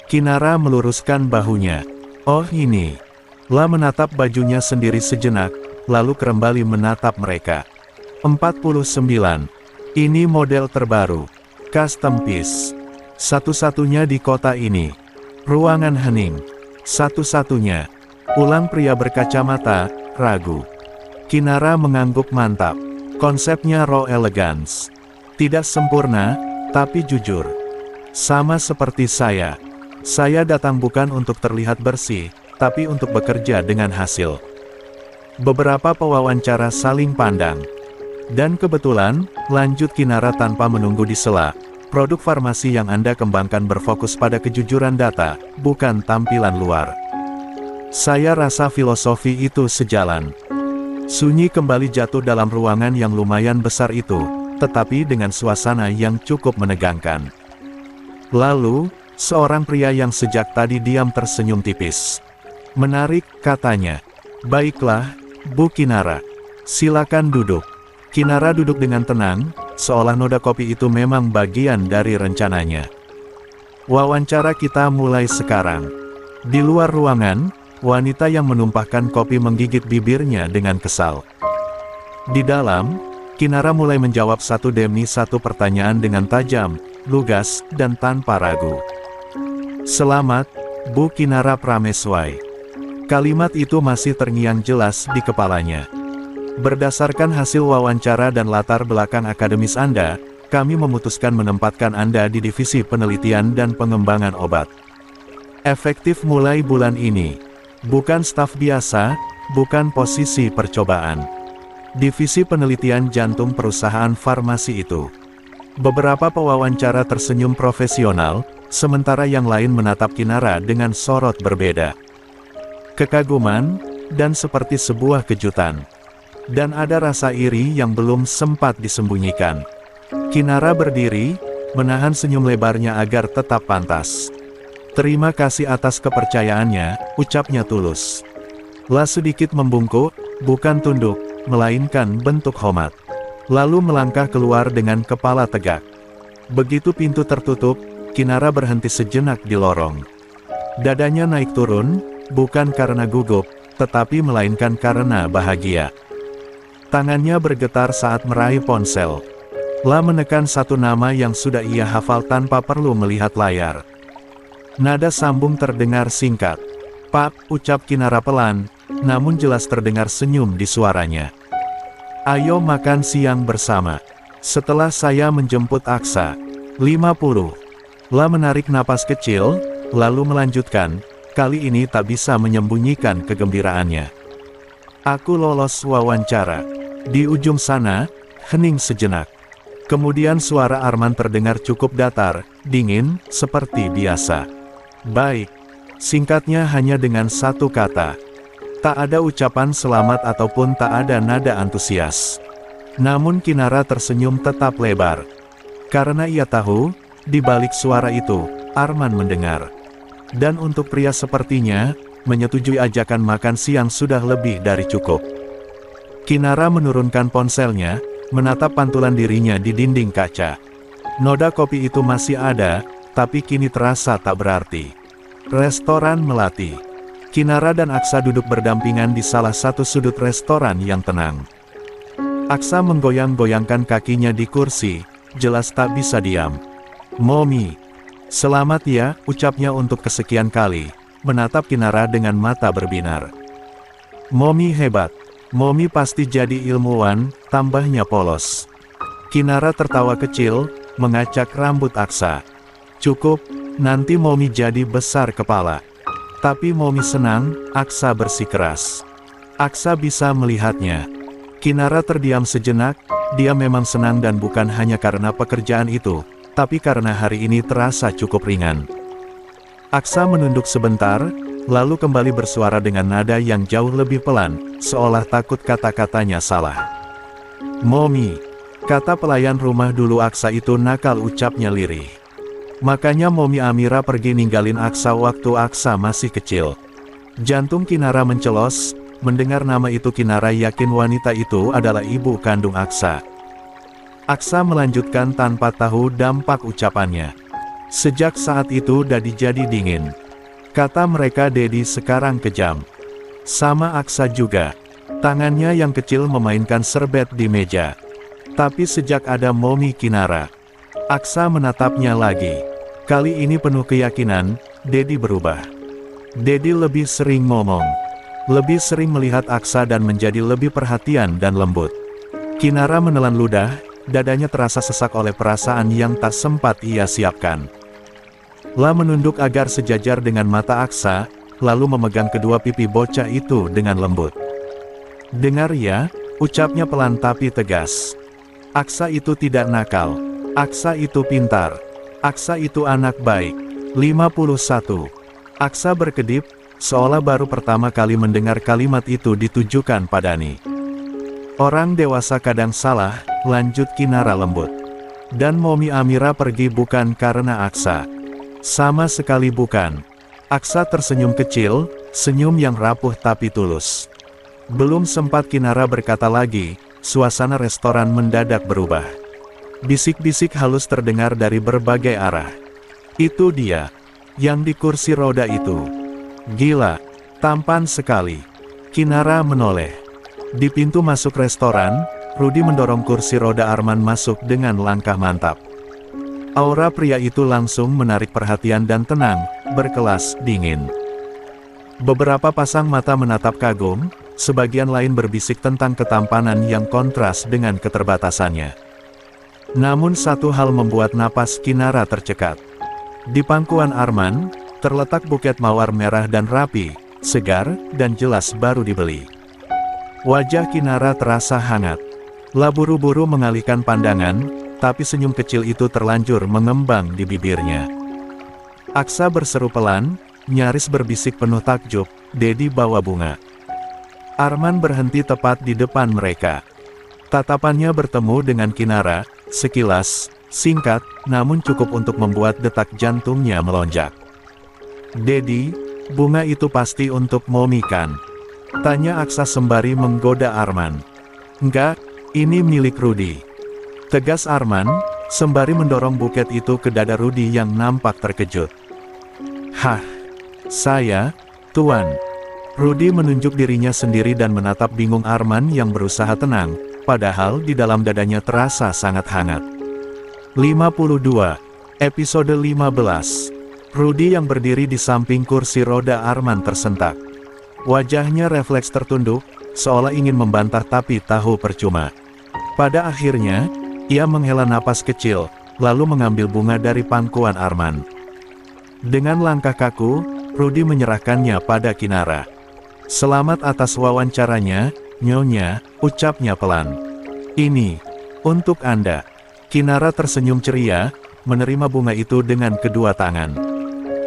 Kinara meluruskan bahunya. Oh ini. La menatap bajunya sendiri sejenak, lalu kembali menatap mereka. 49. Ini model terbaru. Custom piece. Satu-satunya di kota ini. Ruangan hening. Satu-satunya. Ulang pria berkacamata, ragu. Kinara mengangguk mantap. Konsepnya raw elegance. Tidak sempurna, tapi jujur. Sama seperti saya. Saya datang bukan untuk terlihat bersih, tapi untuk bekerja dengan hasil. Beberapa pewawancara saling pandang. Dan kebetulan, lanjut Kinara tanpa menunggu di sela, produk farmasi yang Anda kembangkan berfokus pada kejujuran data, bukan tampilan luar. Saya rasa filosofi itu sejalan. Sunyi kembali jatuh dalam ruangan yang lumayan besar itu, tetapi dengan suasana yang cukup menegangkan. Lalu, seorang pria yang sejak tadi diam tersenyum tipis. Menarik, katanya. Baiklah, Bu Kinara. Silakan duduk. Kinara duduk dengan tenang, seolah noda kopi itu memang bagian dari rencananya. Wawancara kita mulai sekarang. Di luar ruangan, wanita yang menumpahkan kopi menggigit bibirnya dengan kesal. Di dalam, Kinara mulai menjawab satu demi satu pertanyaan dengan tajam, lugas, dan tanpa ragu. Selamat, Bu Kinara Prameswari. Kalimat itu masih terngiang jelas di kepalanya. Berdasarkan hasil wawancara dan latar belakang akademis Anda, kami memutuskan menempatkan Anda di divisi penelitian dan pengembangan obat. Efektif mulai bulan ini. Bukan staf biasa, bukan posisi percobaan. Divisi penelitian jantung perusahaan farmasi itu. Beberapa pewawancara tersenyum profesional, sementara yang lain menatap Kinara dengan sorot berbeda. Kekaguman, dan seperti sebuah kejutan. Dan ada rasa iri yang belum sempat disembunyikan. Kinara berdiri, menahan senyum lebarnya agar tetap pantas. Terima kasih atas kepercayaannya, ucapnya tulus. La sedikit membungkuk, bukan tunduk, melainkan bentuk hormat. Lalu melangkah keluar dengan kepala tegak. Begitu pintu tertutup, Kinara berhenti sejenak di lorong. Dadanya naik turun, bukan karena gugup, tetapi melainkan karena bahagia. Tangannya bergetar saat meraih ponsel. La menekan satu nama yang sudah ia hafal tanpa perlu melihat layar. Nada sambung terdengar singkat. Pak, ucap Kinara pelan, namun jelas terdengar senyum di suaranya. Ayo makan siang bersama. Setelah saya menjemput Aksa. 50. La menarik napas kecil, lalu melanjutkan, kali ini tak bisa menyembunyikan kegembiraannya. Aku lolos wawancara. Di ujung sana, hening sejenak. Kemudian suara Arman terdengar cukup datar, dingin, seperti biasa. Baik. Singkatnya hanya dengan satu kata. Tak ada ucapan selamat ataupun tak ada nada antusias. Namun Kinara tersenyum tetap lebar. Karena ia tahu, di balik suara itu, Arman mendengar. Dan untuk pria sepertinya, menyetujui ajakan makan siang sudah lebih dari cukup. Kinara menurunkan ponselnya, menatap pantulan dirinya di dinding kaca. Noda kopi itu masih ada, tapi kini terasa tak berarti. Restoran Melati. Kinara dan Aksa duduk berdampingan di salah satu sudut restoran yang tenang. Aksa menggoyang-goyangkan kakinya di kursi, jelas tak bisa diam. Momi. Selamat ya, ucapnya untuk kesekian kali. menatap Kinara dengan mata berbinar. Momi hebat. Momi pasti jadi ilmuwan, tambahnya polos. Kinara tertawa kecil, mengacak rambut Aksa. Cukup, nanti Momi jadi besar kepala. Tapi Momi senang, Aksa bersikeras. Aksa bisa melihatnya. Kinara terdiam sejenak, dia memang senang dan bukan hanya karena pekerjaan itu, tapi karena hari ini terasa cukup ringan. Aksa menunduk sebentar, lalu kembali bersuara dengan nada yang jauh lebih pelan, seolah takut kata-katanya salah. Momi, kata pelayan rumah dulu Aksa itu nakal, ucapnya lirih. Makanya Momi Amira pergi ninggalin Aksa waktu Aksa masih kecil. Jantung Kinara mencelos, mendengar nama itu Kinara yakin wanita itu adalah ibu kandung Aksa. Aksa melanjutkan tanpa tahu dampak ucapannya. Sejak saat itu Dadi jadi dingin. Kata mereka Dedi sekarang kejam. Sama Aksa juga. Tangannya yang kecil memainkan serbet di meja. Tapi sejak ada Momi Kinara, Aksa menatapnya lagi. Kali ini penuh keyakinan, Dedi berubah. Dedi lebih sering ngomong. Lebih sering melihat Aksa dan menjadi lebih perhatian dan lembut. Kinara menelan ludah, dadanya terasa sesak oleh perasaan yang tak sempat ia siapkan. La menunduk agar sejajar dengan mata Aksa, lalu memegang kedua pipi bocah itu dengan lembut. Dengar ya, ucapnya pelan tapi tegas. Aksa itu tidak nakal. Aksa itu pintar. Aksa itu anak baik. 51. Aksa berkedip, seolah baru pertama kali mendengar kalimat itu ditujukan padani. Orang dewasa kadang salah, lanjut Kinara lembut. Dan Momi Amira pergi bukan karena Aksa. Sama sekali bukan. Aksa tersenyum kecil, senyum yang rapuh tapi tulus. Belum sempat Kinara berkata lagi, suasana restoran mendadak berubah. Bisik-bisik halus terdengar dari berbagai arah. Itu dia, yang di kursi roda itu. Gila, tampan sekali. Kinara menoleh. Di pintu masuk restoran, Rudi mendorong kursi roda Arman masuk dengan langkah mantap. Aura pria itu langsung menarik perhatian dan tenang, berkelas dingin. Beberapa pasang mata menatap kagum, sebagian lain berbisik tentang ketampanan yang kontras dengan keterbatasannya. Namun satu hal membuat napas Kinara tercekat. Di pangkuan Arman, terletak buket mawar merah dan rapi, segar, dan jelas baru dibeli. Wajah Kinara terasa hangat. La buru-buru mengalihkan pandangan, tapi senyum kecil itu terlanjur mengembang di bibirnya. Aksa berseru pelan, nyaris berbisik penuh takjub, Dedi bawa bunga. Arman berhenti tepat di depan mereka. Tatapannya bertemu dengan Kinara, sekilas, singkat, namun cukup untuk membuat detak jantungnya melonjak. Dedi, bunga itu pasti untuk Momi kan? Tanya Aksa sembari menggoda Arman. Enggak, ini milik Rudi. Tegas Arman, sembari mendorong buket itu ke dada Rudi yang nampak terkejut. Hah, saya, Tuan. Rudi menunjuk dirinya sendiri dan menatap bingung Arman yang berusaha tenang, padahal di dalam dadanya terasa sangat hangat. 52. Episode 15. Rudi yang berdiri di samping kursi roda Arman tersentak. Wajahnya refleks tertunduk, seolah ingin membantah tapi tahu percuma. Pada akhirnya, ia menghela napas kecil, lalu mengambil bunga dari pangkuan Arman. Dengan langkah kaku, Rudi menyerahkannya pada Kinara. Selamat atas wawancaranya, Nyonya, ucapnya pelan. Ini, untuk Anda. Kinara tersenyum ceria, menerima bunga itu dengan kedua tangan.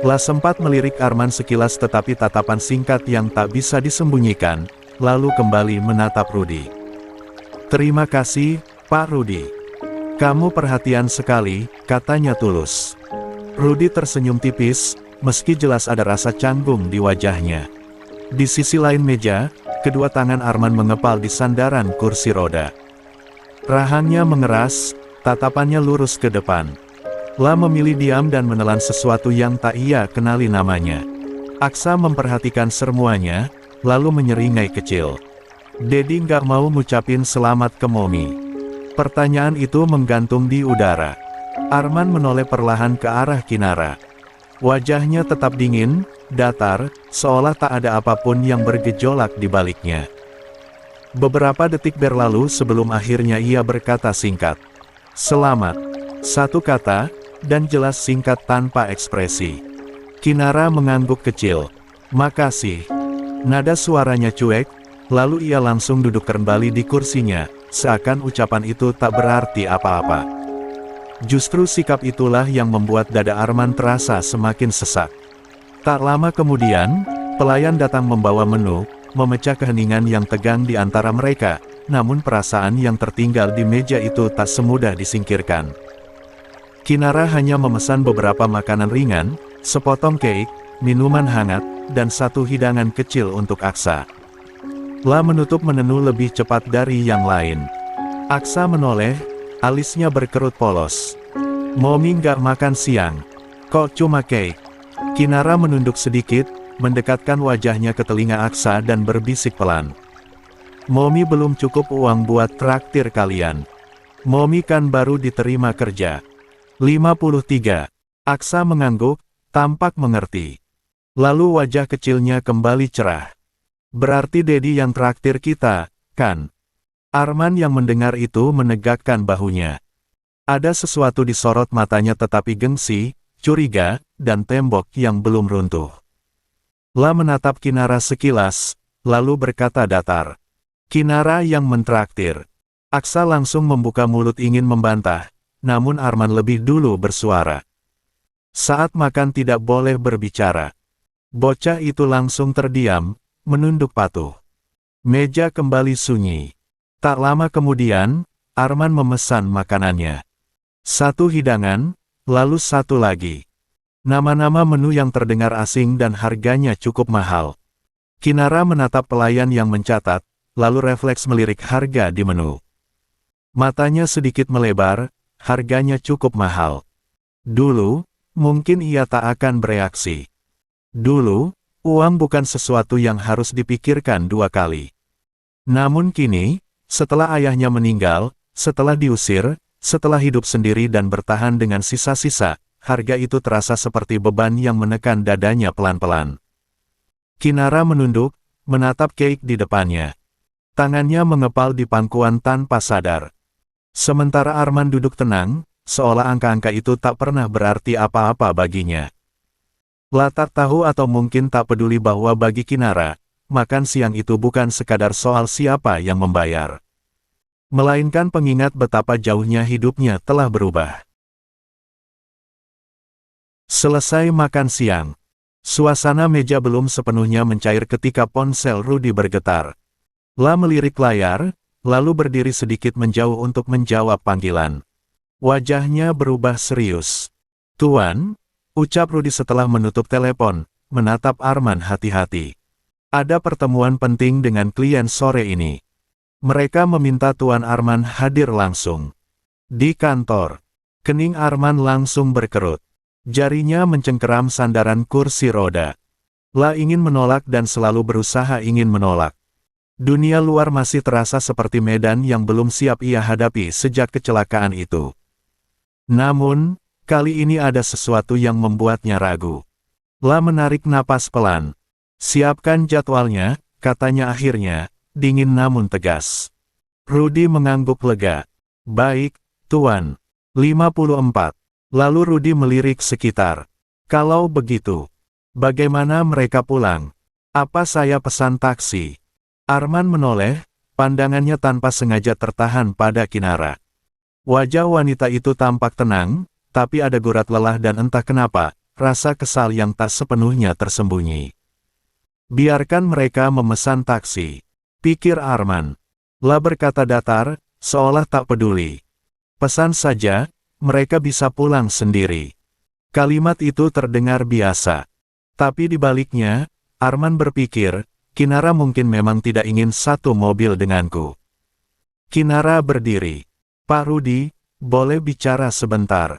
La sempat melirik Arman sekilas tetapi tatapan singkat yang tak bisa disembunyikan, lalu kembali menatap Rudi. Terima kasih, Pak Rudi. Kamu perhatian sekali, katanya tulus. Rudi tersenyum tipis, meski jelas ada rasa canggung di wajahnya. Di sisi lain meja, kedua tangan Arman mengepal di sandaran kursi roda. Rahangnya mengeras, tatapannya lurus ke depan. La memilih diam dan menelan sesuatu yang tak ia kenali namanya. Aksa memperhatikan semuanya, lalu menyeringai kecil. Dedi nggak mau ngucapin selamat ke Momi. Pertanyaan itu menggantung di udara. Arman menoleh perlahan ke arah Kinara. Wajahnya tetap dingin, datar, seolah tak ada apapun yang bergejolak di baliknya. Beberapa detik berlalu sebelum akhirnya ia berkata singkat, "Selamat." Satu kata, dan jelas singkat tanpa ekspresi. Kinara mengangguk kecil. "Makasih." Nada suaranya cuek, lalu ia langsung duduk kembali di kursinya, seakan ucapan itu tak berarti apa-apa. Justru sikap itulah yang membuat dada Arman terasa semakin sesak. Tak lama kemudian, pelayan datang membawa menu, memecah keheningan yang tegang di antara mereka, namun perasaan yang tertinggal di meja itu tak semudah disingkirkan. Kinara hanya memesan beberapa makanan ringan, sepotong keik, minuman hangat, dan satu hidangan kecil untuk Aksa. La menutup menu lebih cepat dari yang lain. Aksa menoleh, alisnya berkerut polos. "Momi nggak makan siang. Kok cuma keik?" Kinara menunduk sedikit, mendekatkan wajahnya ke telinga Aksa dan berbisik pelan. "Momi belum cukup uang buat traktir kalian. Momi kan baru diterima kerja." 53. Aksa mengangguk, tampak mengerti. Lalu wajah kecilnya kembali cerah. "Berarti Dedi yang traktir kita, kan?" Arman yang mendengar itu menegakkan bahunya. Ada sesuatu di sorot matanya tetapi gengsi, curiga, dan tembok yang belum runtuh. La menatap Kinara sekilas, lalu berkata datar, "Kinara yang mentraktir." Aksa langsung membuka mulut ingin membantah, namun Arman lebih dulu bersuara. "Saat makan tidak boleh berbicara." Bocah itu langsung terdiam, menunduk patuh. Meja kembali sunyi. Tak lama kemudian, Arman memesan makanannya. Satu hidangan, lalu satu lagi. Nama-nama menu yang terdengar asing dan harganya cukup mahal. Kinara menatap pelayan yang mencatat, lalu refleks melirik harga di menu. Matanya sedikit melebar, harganya cukup mahal. Dulu, mungkin ia tak akan bereaksi. Dulu, uang bukan sesuatu yang harus dipikirkan dua kali. Namun kini, setelah ayahnya meninggal, setelah diusir, setelah hidup sendiri dan bertahan dengan sisa-sisa, harga itu terasa seperti beban yang menekan dadanya pelan-pelan. Kinara menunduk, menatap keik di depannya. Tangannya mengepal di pangkuan tanpa sadar. Sementara Arman duduk tenang, seolah angka-angka itu tak pernah berarti apa-apa baginya. La tak tahu atau mungkin tak peduli bahwa bagi Kinara, makan siang itu bukan sekadar soal siapa yang membayar. Melainkan pengingat betapa jauhnya hidupnya telah berubah. Selesai makan siang. Suasana meja belum sepenuhnya mencair ketika ponsel Rudy bergetar. La melirik layar, lalu berdiri sedikit menjauh untuk menjawab panggilan. Wajahnya berubah serius. "Tuan," ucap Rudy setelah menutup telepon, menatap Arman hati-hati. "Ada pertemuan penting dengan klien sore ini. Mereka meminta Tuan Arman hadir langsung." Di kantor, kening Arman langsung berkerut. Jarinya mencengkeram sandaran kursi roda. La ingin menolak dan selalu berusaha ingin menolak. Dunia luar masih terasa seperti medan yang belum siap ia hadapi sejak kecelakaan itu. Namun, kali ini ada sesuatu yang membuatnya ragu. La menarik napas pelan. "Siapkan jadwalnya," katanya akhirnya, dingin namun tegas. Rudy mengangguk lega. "Baik, Tuan." 54. Lalu Rudy melirik sekitar. "Kalau begitu, bagaimana mereka pulang? Apa saya pesan taksi?" Arman menoleh, pandangannya tanpa sengaja tertahan pada Kinara. Wajah wanita itu tampak tenang, tapi ada gurat lelah dan entah kenapa, rasa kesal yang tak sepenuhnya tersembunyi. "Biarkan mereka memesan taksi," pikir Arman. La berkata datar, seolah tak peduli. "Pesan saja, mereka bisa pulang sendiri." Kalimat itu terdengar biasa. Tapi di baliknya, Arman berpikir, Kinara mungkin memang tidak ingin satu mobil denganku. Kinara berdiri. "Pak Rudy, boleh bicara sebentar?"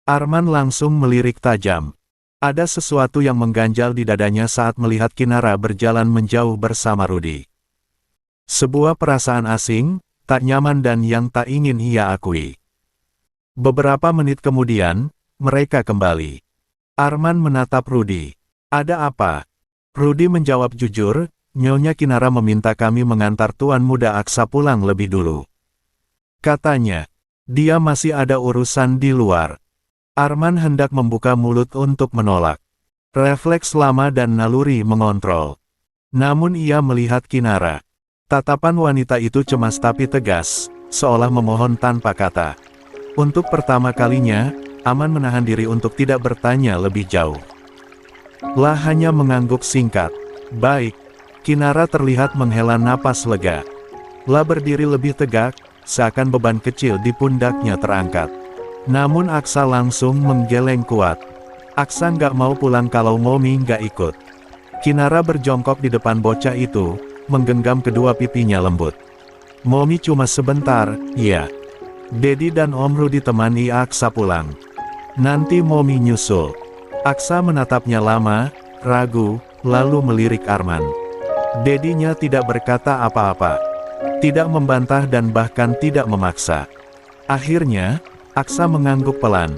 Arman langsung melirik tajam. Ada sesuatu yang mengganjal di dadanya saat melihat Kinara berjalan menjauh bersama Rudy. Sebuah perasaan asing, tak nyaman dan yang tak ingin ia akui. Beberapa menit kemudian, mereka kembali. Arman menatap Rudy. Ada apa? Rudy menjawab jujur, Nyonya Kinara meminta kami mengantar Tuan Muda Aksa pulang lebih dulu. Katanya, dia masih ada urusan di luar. Arman hendak membuka mulut untuk menolak. Refleks lama dan naluri mengontrol. Namun ia melihat Kinara. Tatapan wanita itu cemas tapi tegas, seolah memohon tanpa kata. Untuk pertama kalinya, Aman menahan diri untuk tidak bertanya lebih jauh. Lah hanya mengangguk singkat. Baik. Kinara terlihat menghela napas lega. Lah berdiri lebih tegak, seakan beban kecil di pundaknya terangkat. Namun Aksa langsung menggeleng kuat. Aksa nggak mau pulang kalau Momi nggak ikut. Kinara berjongkok di depan bocah itu, menggenggam kedua pipinya lembut. Momi cuma sebentar, ya. Dedi dan Om Rudy temani Aksa pulang. Nanti Momi nyusul. Aksa menatapnya lama, ragu, lalu melirik Arman. Dedinya tidak berkata apa-apa. Tidak membantah dan bahkan tidak memaksa. Akhirnya, Aksa mengangguk pelan.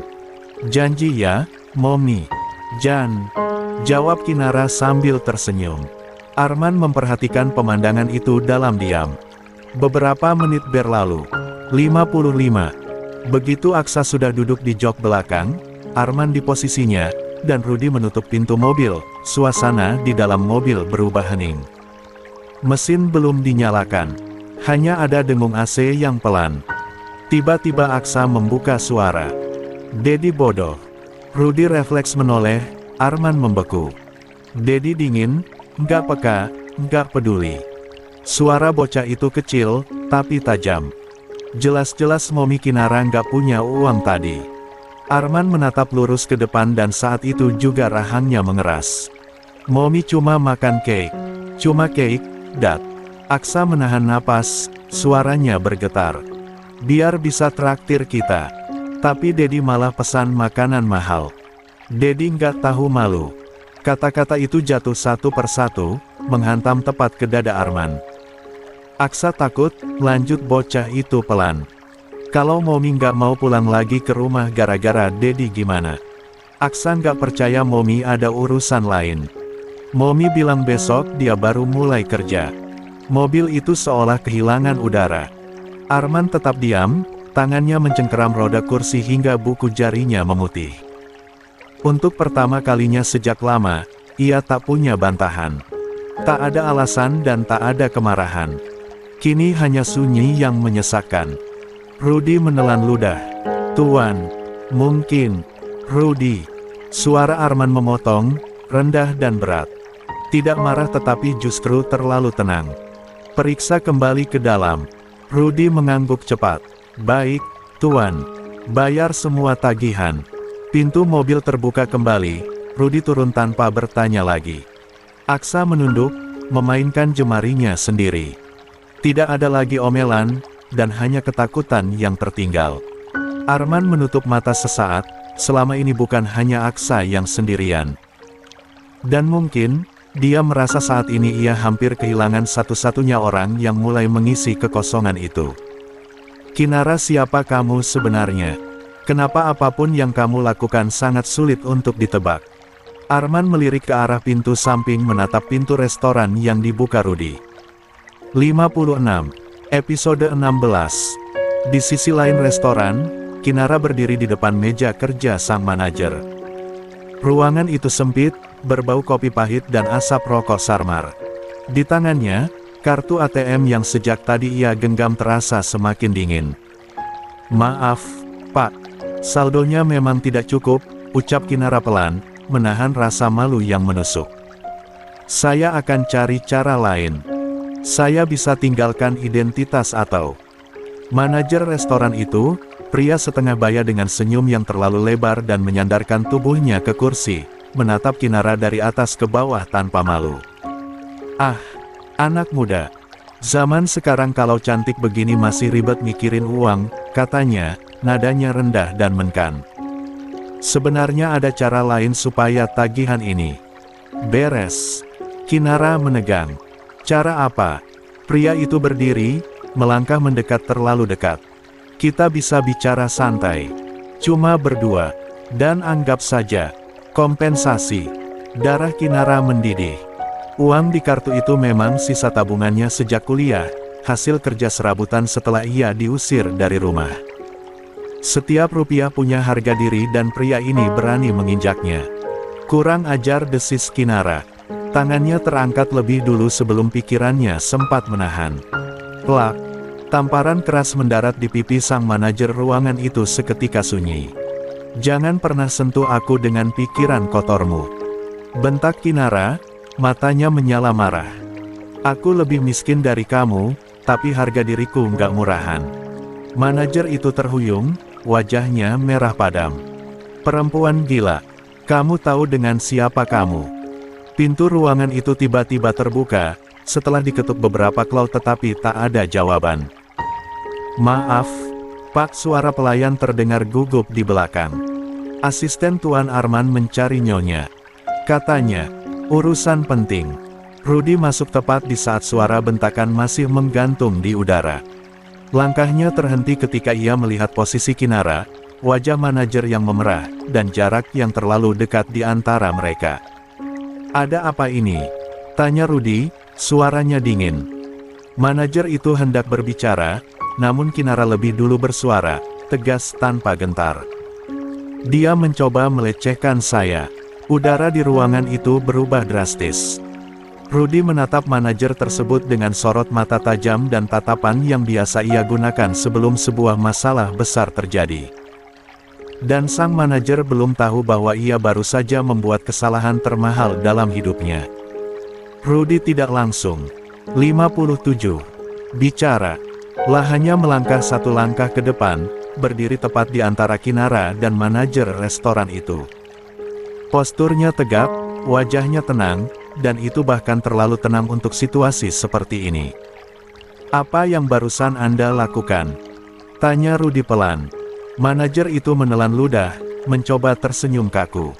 Janji ya, Momi. Jan. Jawab Kinara sambil tersenyum. Arman memperhatikan pemandangan itu dalam diam. Beberapa menit berlalu. 55. Begitu Aksa sudah duduk di jok belakang, Arman di posisinya, dan Rudy menutup pintu mobil, suasana di dalam mobil berubah hening. Mesin belum dinyalakan. Hanya ada dengung AC yang pelan. Tiba-tiba Aksa membuka suara. Dedi bodoh. Rudy refleks menoleh, Arman membeku. Dedi dingin, nggak peka, nggak peduli. Suara bocah itu kecil, tapi tajam. Jelas-jelas Momi Kinara nggak punya uang tadi. Arman menatap lurus ke depan dan saat itu juga rahangnya mengeras. Momi cuma makan cake. Cuma cake, dat. Aksa menahan napas, suaranya bergetar. Biar bisa traktir kita. Tapi Dedi malah pesan makanan mahal. Dedi nggak tahu malu. Kata-kata itu jatuh satu persatu, menghantam tepat ke dada Arman. Aksa takut, lanjut bocah itu pelan. Kalau Momi nggak mau pulang lagi ke rumah gara-gara Dedi gimana? Aksa nggak percaya Momi ada urusan lain. Momi bilang besok dia baru mulai kerja. Mobil itu seolah kehilangan udara. Arman tetap diam, tangannya mencengkeram roda kursi hingga buku jarinya memutih. Untuk pertama kalinya sejak lama, ia tak punya bantahan. Tak ada alasan dan tak ada kemarahan. Kini hanya sunyi yang menyesakkan. Rudy menelan ludah. Tuan, mungkin. Rudy. Suara Arman memotong, rendah dan berat. Tidak marah tetapi justru terlalu tenang. Periksa kembali ke dalam. Rudy mengangguk cepat. Baik, Tuan. Bayar semua tagihan. Pintu mobil terbuka kembali. Rudy turun tanpa bertanya lagi. Aksa menunduk, memainkan jemarinya sendiri. Tidak ada lagi omelan, dan hanya ketakutan yang tertinggal. Arman menutup mata sesaat, selama ini bukan hanya Aksa yang sendirian. Dan mungkin, dia merasa saat ini ia hampir kehilangan satu-satunya orang yang mulai mengisi kekosongan itu. Kinara, siapa kamu sebenarnya? Kenapa apapun yang kamu lakukan sangat sulit untuk ditebak? Arman melirik ke arah pintu samping menatap pintu restoran yang dibuka Rudy. 56. Episode 16. Di sisi lain restoran, Kinara berdiri di depan meja kerja sang manajer. Ruangan itu sempit, berbau kopi pahit dan asap rokok sarmar. Di tangannya, kartu ATM yang sejak tadi ia genggam terasa semakin dingin. Maaf, Pak. Saldonya memang tidak cukup, ucap Kinara pelan, menahan rasa malu yang menusuk. Saya akan cari cara lain. Saya bisa tinggalkan identitas atau... Manajer restoran itu, pria setengah baya dengan senyum yang terlalu lebar dan menyandarkan tubuhnya ke kursi, menatap Kinara dari atas ke bawah tanpa malu. Ah, anak muda. Zaman sekarang kalau cantik begini masih ribet mikirin uang, katanya, nadanya rendah dan menekan. Sebenarnya ada cara lain supaya tagihan ini beres. Kinara menegang. Cara apa? Pria itu berdiri, melangkah mendekat terlalu dekat. Kita bisa bicara santai. Cuma berdua. Dan anggap saja. Kompensasi. Darah Kinara mendidih. Uang di kartu itu memang sisa tabungannya sejak kuliah, hasil kerja serabutan setelah ia diusir dari rumah. Setiap rupiah punya harga diri dan pria ini berani menginjaknya. Kurang ajar, desis Kinara. Tangannya terangkat lebih dulu sebelum pikirannya sempat menahan. Plak! Tamparan keras mendarat di pipi sang manajer ruangan itu seketika sunyi. "Jangan pernah sentuh aku dengan pikiran kotormu," bentak Kinara, matanya menyala marah. "Aku lebih miskin dari kamu, tapi harga diriku nggak murahan." Manajer itu terhuyung, wajahnya merah padam. "Perempuan gila, kamu tahu dengan siapa kamu?" Pintu ruangan itu tiba-tiba terbuka, setelah diketuk beberapa klau tetapi tak ada jawaban. "Maaf, Pak," suara pelayan terdengar gugup di belakang. "Asisten Tuan Arman mencari Nyonya," katanya. "Urusan penting." Rudy masuk tepat di saat suara bentakan masih menggantung di udara. Langkahnya terhenti ketika ia melihat posisi Kinara, wajah manajer yang memerah, dan jarak yang terlalu dekat di antara mereka. "Ada apa ini?" tanya Rudy, suaranya dingin. Manajer itu hendak berbicara, namun Kinara lebih dulu bersuara, tegas tanpa gentar. "Dia mencoba melecehkan saya." Udara di ruangan itu berubah drastis. Rudy menatap manajer tersebut dengan sorot mata tajam dan tatapan yang biasa ia gunakan sebelum sebuah masalah besar terjadi. Dan sang manajer belum tahu bahwa ia baru saja membuat kesalahan termahal dalam hidupnya. Rudy tidak langsung 57 bicara. Lah hanya melangkah satu langkah ke depan, berdiri tepat di antara Kinara dan manajer restoran itu. Posturnya tegap, wajahnya tenang, dan itu bahkan terlalu tenang untuk situasi seperti ini. "Apa yang barusan Anda lakukan?" tanya Rudy pelan. Manajer itu menelan ludah, mencoba tersenyum kaku.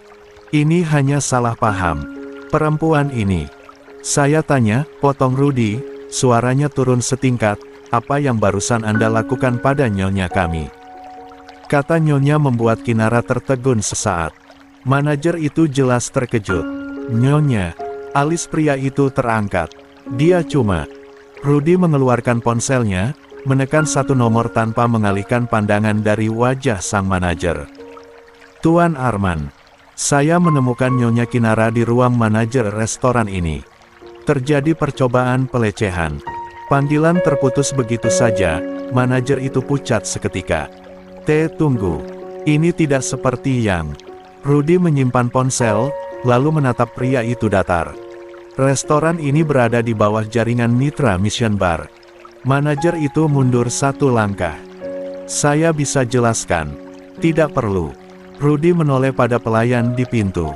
"Ini hanya salah paham. Perempuan ini." "Saya tanya," potong Rudy, suaranya turun setingkat, "apa yang barusan Anda lakukan pada nyonya kami?" Kata nyonya membuat Kinara tertegun sesaat. Manajer itu jelas terkejut. "Nyonya?" Alis pria itu terangkat. "Dia cuma..." Rudy mengeluarkan ponselnya, menekan satu nomor tanpa mengalihkan pandangan dari wajah sang manajer. "Tuan Arman, saya menemukan Nyonya Kinara di ruang manajer restoran ini. Terjadi percobaan pelecehan." Panggilan terputus begitu saja, manajer itu pucat seketika. Tunggu. Ini tidak seperti yang..." Rudy menyimpan ponsel, lalu menatap pria itu datar. "Restoran ini berada di bawah jaringan Mitra Mission Bar." Manajer itu mundur satu langkah. "Saya bisa jelaskan." "Tidak perlu." Rudy menoleh pada pelayan di pintu.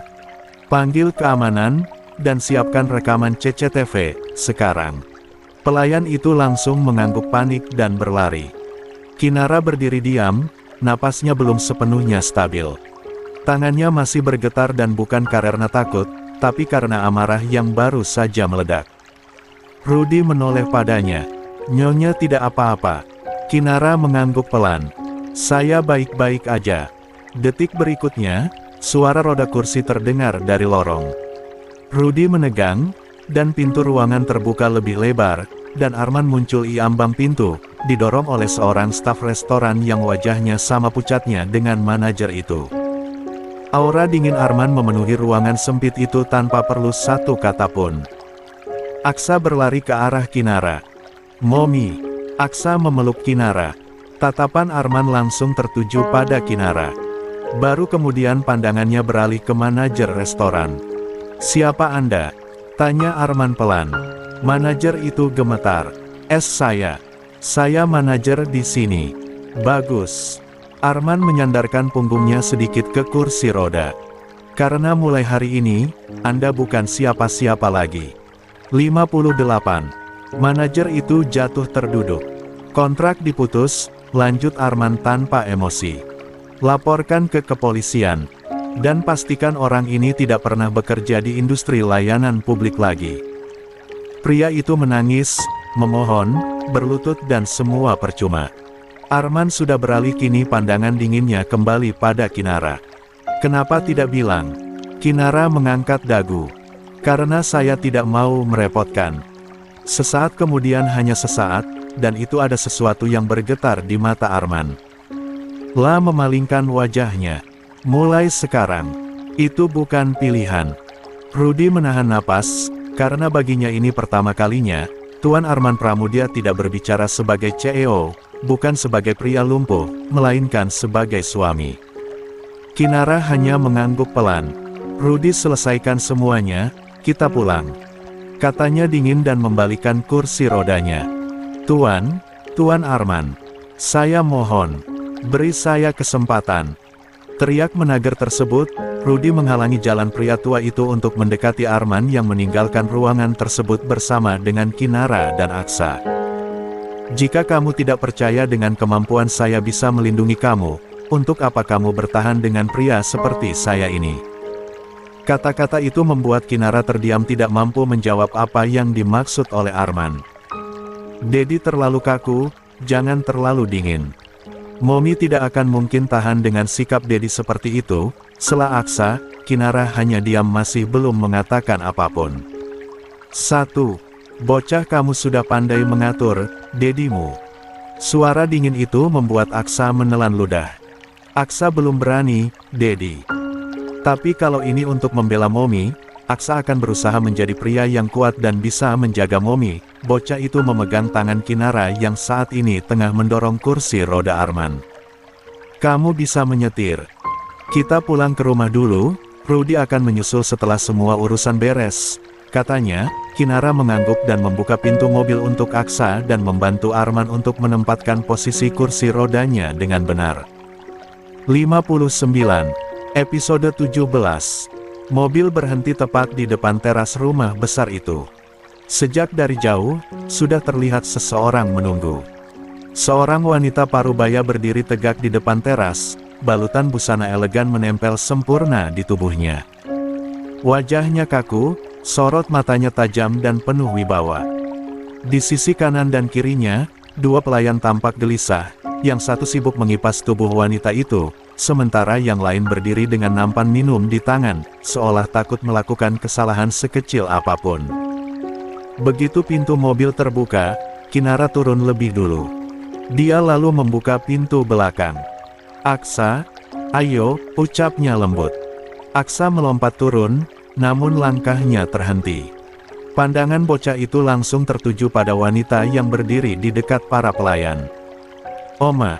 "Panggil keamanan, dan siapkan rekaman CCTV, sekarang." Pelayan itu langsung mengangguk panik dan berlari. Kinara berdiri diam, napasnya belum sepenuhnya stabil. Tangannya masih bergetar dan bukan karena takut, tapi karena amarah yang baru saja meledak. Rudy menoleh padanya. "Nyonya tidak apa-apa." Kinara mengangguk pelan. "Saya baik-baik aja." Detik berikutnya, suara roda kursi terdengar dari lorong. Rudy menegang, dan pintu ruangan terbuka lebih lebar, dan Arman muncul di ambang pintu, didorong oleh seorang staf restoran yang wajahnya sama pucatnya dengan manajer itu. Aura dingin Arman memenuhi ruangan sempit itu tanpa perlu satu kata pun. Aksa berlari ke arah Kinara. "Momi." Aksa memeluk Kinara. Tatapan Arman langsung tertuju pada Kinara. Baru kemudian pandangannya beralih ke manajer restoran. "Siapa Anda?" tanya Arman pelan. Manajer itu gemetar. Saya manajer di sini." "Bagus." Arman menyandarkan punggungnya sedikit ke kursi roda. "Karena mulai hari ini, Anda bukan siapa-siapa lagi." 58. Manajer itu jatuh terduduk. "Kontrak diputus," lanjut Arman tanpa emosi. "Laporkan ke kepolisian. Dan pastikan orang ini tidak pernah bekerja di industri layanan publik lagi." Pria itu menangis, memohon, berlutut dan semua percuma. Arman sudah beralih kini pandangan dinginnya kembali pada Kinara. "Kenapa tidak bilang?" Kinara mengangkat dagu. Karena saya tidak mau merepotkan. Sesaat kemudian, hanya sesaat, dan itu ada sesuatu yang bergetar di mata Arman. La memalingkan wajahnya. Mulai sekarang, itu bukan pilihan. Rudy menahan napas, karena baginya ini pertama kalinya, Tuan Arman Pramudia tidak berbicara sebagai CEO, bukan sebagai pria lumpuh, melainkan sebagai suami. Kinara hanya mengangguk pelan. Rudy, selesaikan semuanya, kita pulang. Katanya dingin dan membalikkan kursi rodanya. Tuan Arman. Saya mohon. Beri saya kesempatan. Teriak menagar tersebut, Rudy menghalangi jalan pria tua itu untuk mendekati Arman yang meninggalkan ruangan tersebut bersama dengan Kinara dan Aksa. Jika kamu tidak percaya dengan kemampuan saya bisa melindungi kamu, untuk apa kamu bertahan dengan pria seperti saya ini? Kata-kata itu membuat Kinara terdiam, tidak mampu menjawab apa yang dimaksud oleh Arman. Dedi terlalu kaku, jangan terlalu dingin. Momi tidak akan mungkin tahan dengan sikap Dedi seperti itu. Sela Aksa, Kinara hanya diam, masih belum mengatakan apapun. 1. Bocah, kamu sudah pandai mengatur Dedimu. Suara dingin itu membuat Aksa menelan ludah. Aksa belum berani, Dedi. Tapi kalau ini untuk membela Momi, Aksa akan berusaha menjadi pria yang kuat dan bisa menjaga Momi. Bocah itu memegang tangan Kinara yang saat ini tengah mendorong kursi roda Arman. Kamu bisa menyetir. Kita pulang ke rumah dulu, Rudy akan menyusul setelah semua urusan beres, katanya. Kinara mengangguk dan membuka pintu mobil untuk Aksa dan membantu Arman untuk menempatkan posisi kursi rodanya dengan benar. 59. Episode 17. Mobil berhenti tepat di depan teras rumah besar itu. Sejak dari jauh, sudah terlihat seseorang menunggu. Seorang wanita parubaya berdiri tegak di depan teras, balutan busana elegan menempel sempurna di tubuhnya. Wajahnya kaku, sorot matanya tajam dan penuh wibawa. Di sisi kanan dan kirinya, dua pelayan tampak gelisah, yang satu sibuk mengipas tubuh wanita itu, sementara yang lain berdiri dengan nampan minum di tangan, seolah takut melakukan kesalahan sekecil apapun. Begitu pintu mobil terbuka, Kinara turun lebih dulu. Dia lalu membuka pintu belakang. Aksa, ayo, ucapnya lembut. Aksa melompat turun, namun langkahnya terhenti. Pandangan bocah itu langsung tertuju pada wanita yang berdiri di dekat para pelayan. Oma.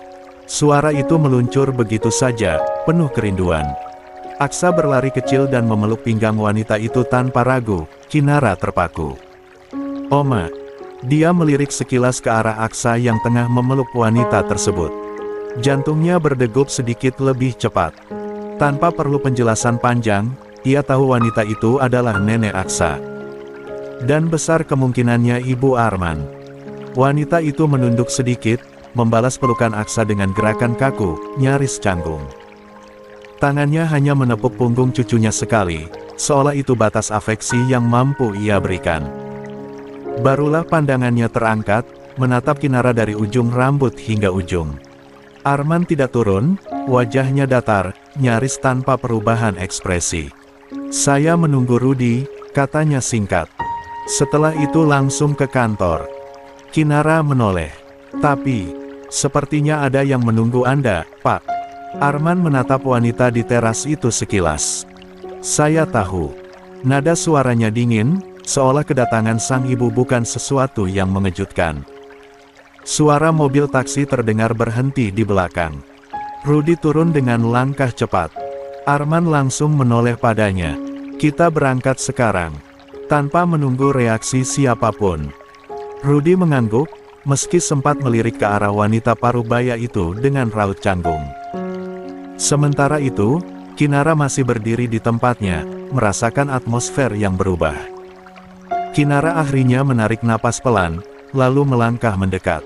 Suara itu meluncur begitu saja, penuh kerinduan. Aksa berlari kecil dan memeluk pinggang wanita itu tanpa ragu. Kinara terpaku. Oma. Dia melirik sekilas ke arah Aksa yang tengah memeluk wanita tersebut. Jantungnya berdegup sedikit lebih cepat. Tanpa perlu penjelasan panjang, ia tahu wanita itu adalah nenek Aksa. Dan besar kemungkinannya ibu Arman. Wanita itu menunduk sedikit, membalas pelukan Aksa dengan gerakan kaku, nyaris canggung. Tangannya hanya menepuk punggung cucunya sekali, seolah itu batas afeksi yang mampu ia berikan. Barulah pandangannya terangkat, menatap Kinara dari ujung rambut hingga ujung. Arman tidak turun, wajahnya datar, nyaris tanpa perubahan ekspresi. Saya menunggu Rudy, katanya singkat. Setelah itu langsung ke kantor. Kinara menoleh. Tapi, sepertinya ada yang menunggu Anda, Pak. Arman menatap wanita di teras itu sekilas. Saya tahu. Nada suaranya dingin, seolah kedatangan sang ibu bukan sesuatu yang mengejutkan. Suara mobil taksi terdengar berhenti di belakang. Rudy turun dengan langkah cepat. Arman langsung menoleh padanya. Kita berangkat sekarang. Tanpa menunggu reaksi siapapun. Rudy mengangguk, meski sempat melirik ke arah wanita parubaya itu dengan raut canggung. Sementara itu, Kinara masih berdiri di tempatnya, merasakan atmosfer yang berubah. Kinara akhirnya menarik napas pelan, lalu melangkah mendekat.